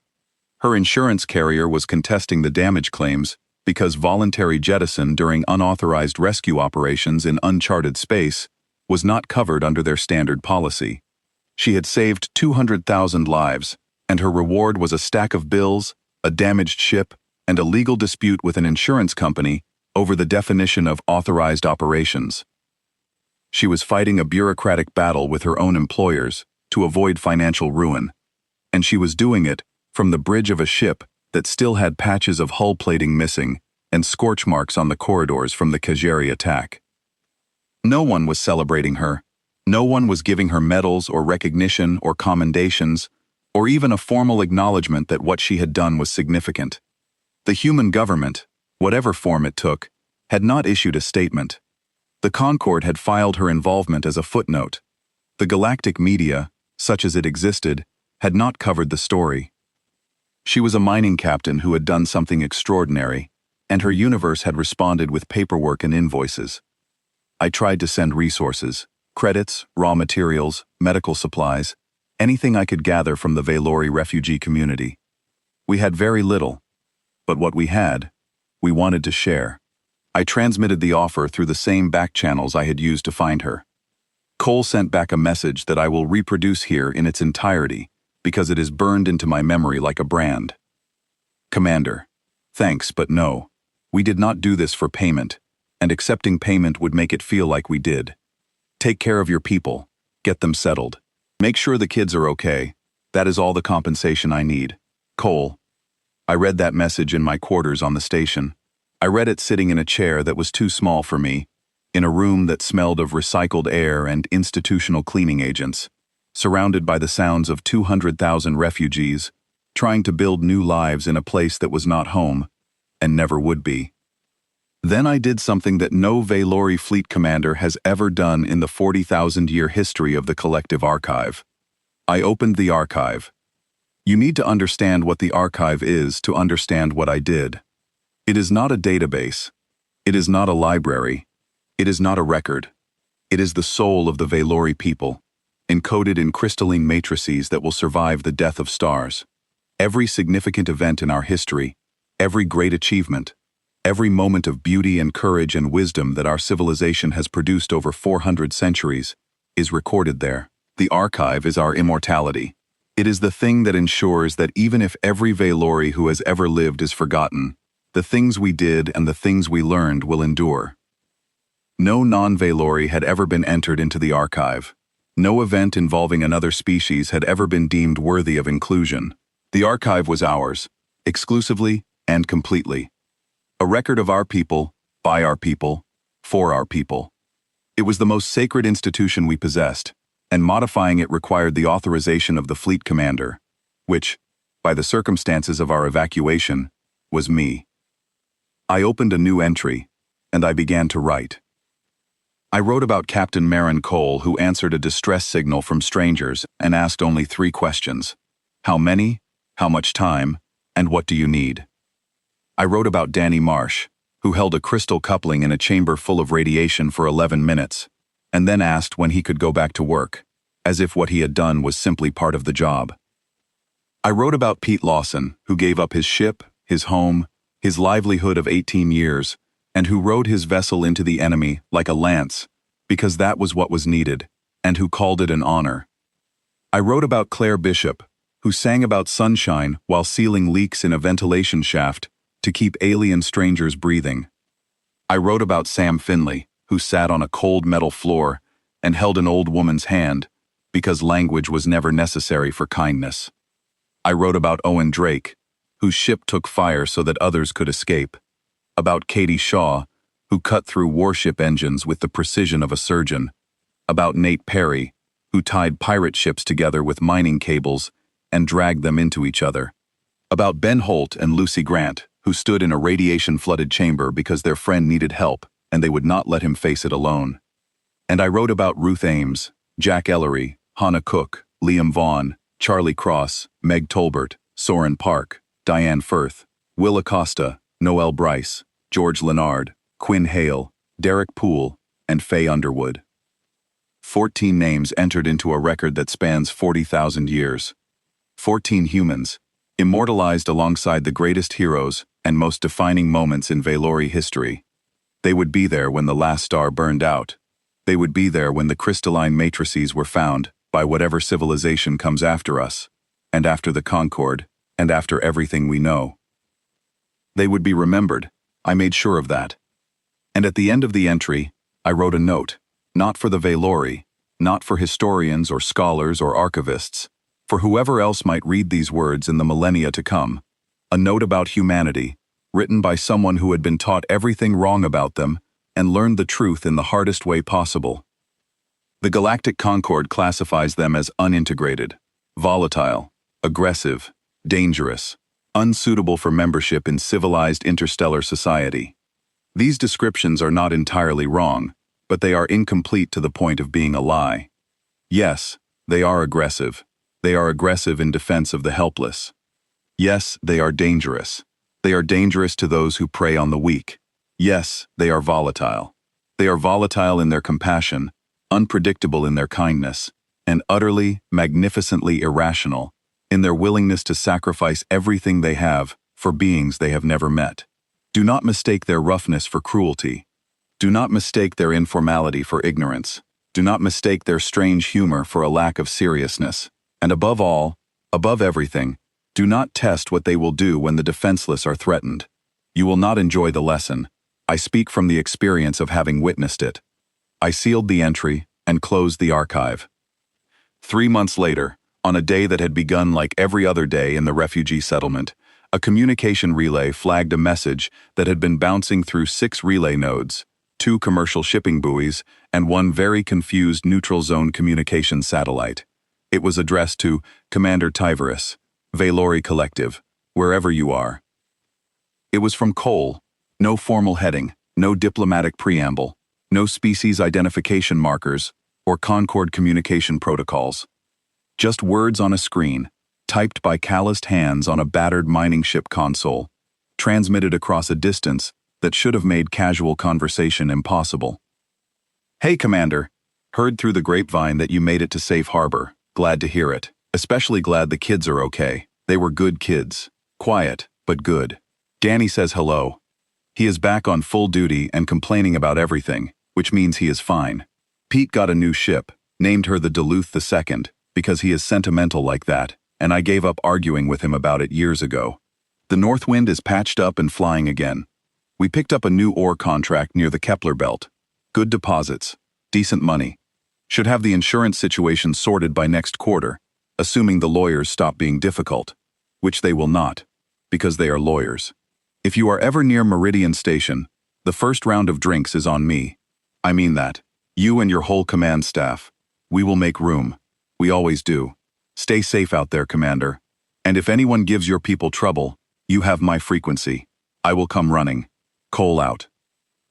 Her insurance carrier was contesting the damage claims because voluntary jettison during unauthorized rescue operations in uncharted space was not covered under their standard policy. She had saved 200,000 lives, and her reward was a stack of bills, a damaged ship, and a legal dispute with an insurance company over the definition of authorized operations. She was fighting a bureaucratic battle with her own employers to avoid financial ruin, and she was doing it from the bridge of a ship that still had patches of hull plating missing and scorch marks on the corridors from the Kajari attack. No one was celebrating her. No one was giving her medals or recognition or commendations, or even a formal acknowledgement that what she had done was significant. The human government, whatever form it took, had not issued a statement. The Concord had filed her involvement as a footnote. The galactic media, such as it existed, had not covered the story. She was a mining captain who had done something extraordinary, and her universe had responded with paperwork and invoices. I tried to send resources, credits, raw materials, medical supplies, anything I could gather from the Valori refugee community. We had very little, but what we had, we wanted to share. I transmitted the offer through the same back channels I had used to find her. Cole sent back a message that I will reproduce here in its entirety, because it is burned into my memory like a brand. Commander, thanks, but no. We did not do this for payment, and accepting payment would make it feel like we did. Take care of your people. Get them settled. Make sure the kids are okay. That is all the compensation I need. Cole. I read that message in my quarters on the station. I read it sitting in a chair that was too small for me, in a room that smelled of recycled air and institutional cleaning agents, surrounded by the sounds of 200,000 refugees, trying to build new lives in a place that was not home, and never would be. Then I did something that no Valori fleet commander has ever done in the 40,000-year history of the collective archive. I opened the archive. You need to understand what the archive is to understand what I did. It is not a database. It is not a library. It is not a record. It is the soul of the Valori people, encoded in crystalline matrices that will survive the death of stars. Every significant event in our history, every great achievement, every moment of beauty and courage and wisdom that our civilization has produced over 400 centuries, is recorded there. The archive is our immortality. It is the thing that ensures that even if every Valori who has ever lived is forgotten, the things we did and the things we learned will endure. No non-Valori had ever been entered into the archive. No event involving another species had ever been deemed worthy of inclusion. The archive was ours, exclusively and completely. A record of our people, by our people, for our people. It was the most sacred institution we possessed, and modifying it required the authorization of the fleet commander, which, by the circumstances of our evacuation, was me. I opened a new entry, and I began to write. I wrote about Captain Marin Cole, who answered a distress signal from strangers and asked only 3 questions. How many? How much time? And what do you need? I wrote about Danny Marsh, who held a crystal coupling in a chamber full of radiation for 11 minutes, and then asked when he could go back to work, as if what he had done was simply part of the job. I wrote about Pete Lawson, who gave up his ship, his home, his livelihood of 18 years, and who rode his vessel into the enemy like a lance, because that was what was needed, and who called it an honor. I wrote about Claire Bishop, who sang about sunshine while sealing leaks in a ventilation shaft to keep alien strangers breathing. I wrote about Sam Finley, who sat on a cold metal floor and held an old woman's hand, because language was never necessary for kindness. I wrote about Owen Drake, whose ship took fire so that others could escape. About Katie Shaw, who cut through warship engines with the precision of a surgeon. About Nate Perry, who tied pirate ships together with mining cables and dragged them into each other. About Ben Holt and Lucy Grant, who stood in a radiation-flooded chamber because their friend needed help and they would not let him face it alone. And I wrote about Ruth Ames, Jack Ellery, Hannah Cook, Liam Vaughn, Charlie Cross, Meg Tolbert, Soren Park, Diane Firth, Will Acosta, Noel Bryce, George Lennard, Quinn Hale, Derek Poole, and Faye Underwood. 14 names entered into a record that spans 40,000 years. 14 humans, immortalized alongside the greatest heroes and most defining moments in Valori history. They would be there when the last star burned out. They would be there when the crystalline matrices were found by whatever civilization comes after us, and after the Concord, and after everything we know. They would be remembered. I made sure of that. And at the end of the entry, I wrote a note, not for the Valori, not for historians or scholars or archivists, for whoever else might read these words in the millennia to come, a note about humanity, written by someone who had been taught everything wrong about them and learned the truth in the hardest way possible. The Galactic Concord classifies them as unintegrated, volatile, aggressive, dangerous, unsuitable for membership in civilized interstellar society. These descriptions are not entirely wrong, but they are incomplete to the point of being a lie. Yes, they are aggressive. They are aggressive in defense of the helpless. Yes, they are dangerous. They are dangerous to those who prey on the weak. Yes, they are volatile. They are volatile in their compassion, unpredictable in their kindness, and utterly, magnificently irrational in their willingness to sacrifice everything they have for beings they have never met. Do not mistake their roughness for cruelty. Do not mistake their informality for ignorance. Do not mistake their strange humor for a lack of seriousness. And above all, above everything, do not test what they will do when the defenseless are threatened. You will not enjoy the lesson. I speak from the experience of having witnessed it. I sealed the entry and closed the archive. 3 months later, on a day that had begun like every other day in the refugee settlement, a communication relay flagged a message that had been bouncing through 6 relay nodes, 2 commercial shipping buoys, and 1 very confused neutral zone communication satellite. It was addressed to Commander Tyverus, Valori Collective, wherever you are. It was from Cole. No formal heading, no diplomatic preamble, no species identification markers, or Concord communication protocols. Just words on a screen, typed by calloused hands on a battered mining ship console, transmitted across a distance that should have made casual conversation impossible. Hey, Commander. Heard through the grapevine that you made it to safe harbor. Glad to hear it. Especially glad the kids are okay. They were good kids. Quiet, but good. Danny says hello. He is back on full duty and complaining about everything, which means he is fine. Pete got a new ship, named her the Duluth II, because he is sentimental like that, and I gave up arguing with him about it years ago. The Northwind is patched up and flying again. We picked up a new ore contract near the Kepler Belt. Good deposits, decent money. Should have the insurance situation sorted by next quarter, assuming the lawyers stop being difficult, which they will not, because they are lawyers. If you are ever near Meridian Station, the first round of drinks is on me. I mean that. You and your whole command staff. We will make room. We always do. Stay safe out there, Commander. And if anyone gives your people trouble, you have my frequency. I will come running. Cole out.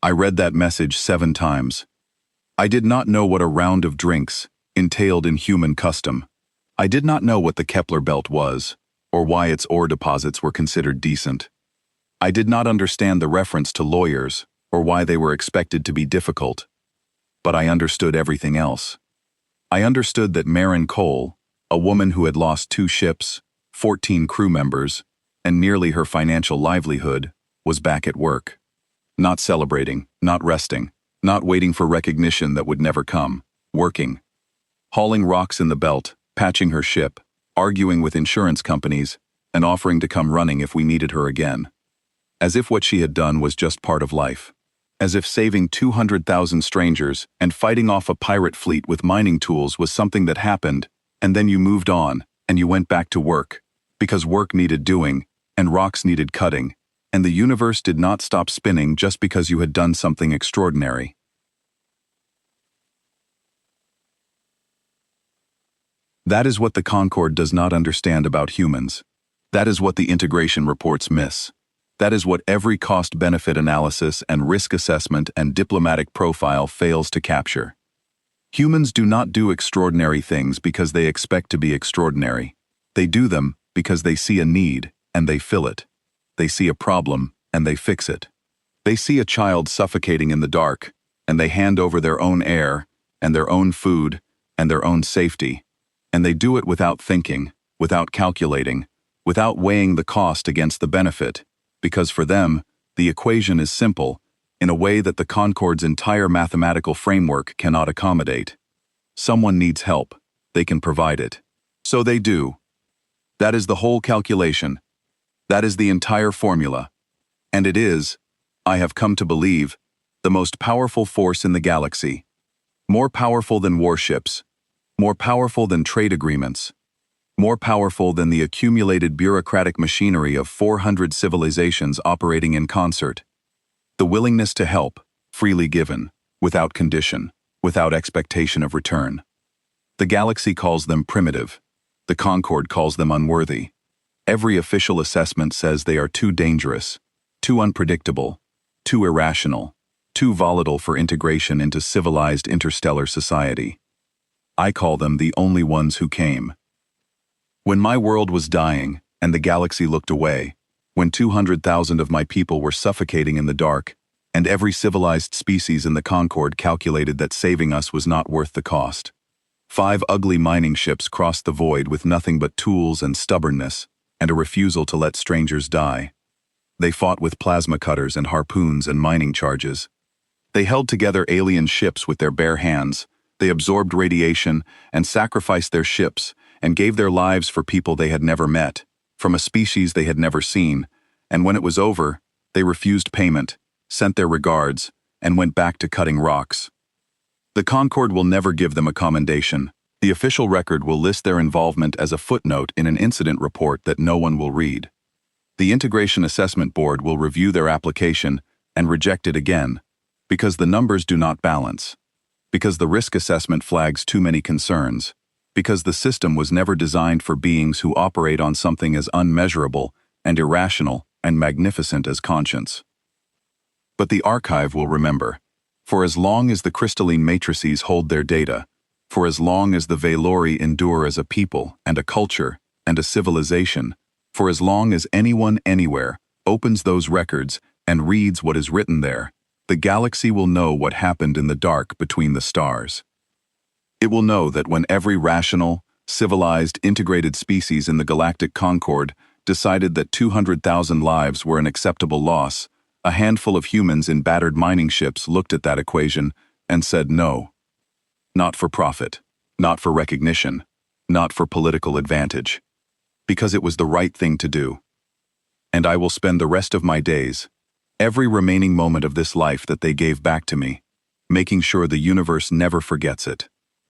I read that message 7 times. I did not know what a round of drinks entailed in human custom. I did not know what the Kepler belt was, or why its ore deposits were considered decent. I did not understand the reference to lawyers, or why they were expected to be difficult. But I understood everything else. I understood that Marin Cole, a woman who had lost 2 ships, 14 crew members, and nearly her financial livelihood, was back at work. Not celebrating, not resting, not waiting for recognition that would never come, working. Hauling rocks in the belt, patching her ship, arguing with insurance companies, and offering to come running if we needed her again. As if what she had done was just part of life. As if saving 200,000 strangers and fighting off a pirate fleet with mining tools was something that happened, and then you moved on, and you went back to work, because work needed doing, and rocks needed cutting, and the universe did not stop spinning just because you had done something extraordinary. That is what the Concord does not understand about humans. That is what the integration reports miss. That is what every cost-benefit analysis and risk assessment and diplomatic profile fails to capture. Humans do not do extraordinary things because they expect to be extraordinary. They do them because they see a need and they fill it. They see a problem and they fix it. They see a child suffocating in the dark and they hand over their own air and their own food and their own safety. And they do it without thinking, without calculating, without weighing the cost against the benefit, because for them, the equation is simple, in a way that the Concord's entire mathematical framework cannot accommodate. Someone needs help. They can provide it. So they do. That is the whole calculation. That is the entire formula. And it is, I have come to believe, the most powerful force in the galaxy. More powerful than warships. More powerful than trade agreements. More powerful than the accumulated bureaucratic machinery of 400 civilizations operating in concert. The willingness to help, freely given, without condition, without expectation of return. The galaxy calls them primitive. The Concord calls them unworthy. Every official assessment says they are too dangerous, too unpredictable, too irrational, too volatile for integration into civilized interstellar society. I call them the only ones who came. When my world was dying and the galaxy looked away, when 200,000 of my people were suffocating in the dark, and every civilized species in the Concord calculated that saving us was not worth the cost, 5 ugly mining ships crossed the void with nothing but tools and stubbornness, and a refusal to let strangers die. They fought with plasma cutters and harpoons and mining charges. They held together alien ships with their bare hands. They absorbed radiation and sacrificed their ships and gave their lives for people they had never met, from a species they had never seen, and when it was over, they refused payment, sent their regards, and went back to cutting rocks. The Concord will never give them a commendation. The official record will list their involvement as a footnote in an incident report that no one will read. The Integration Assessment Board will review their application and reject it again, because the numbers do not balance. Because the risk assessment flags too many concerns, because the system was never designed for beings who operate on something as unmeasurable and irrational and magnificent as conscience. But the archive will remember, for as long as the crystalline matrices hold their data, for as long as the Velori endure as a people and a culture and a civilization, for as long as anyone anywhere opens those records and reads what is written there, the galaxy will know what happened in the dark between the stars. It will know that when every rational, civilized, integrated species in the Galactic Concord decided that 200,000 lives were an acceptable loss, a handful of humans in battered mining ships looked at that equation and said no. Not for profit, not for recognition, not for political advantage. Because it was the right thing to do. And I will spend the rest of my days, every remaining moment of this life that they gave back to me, making sure the universe never forgets it.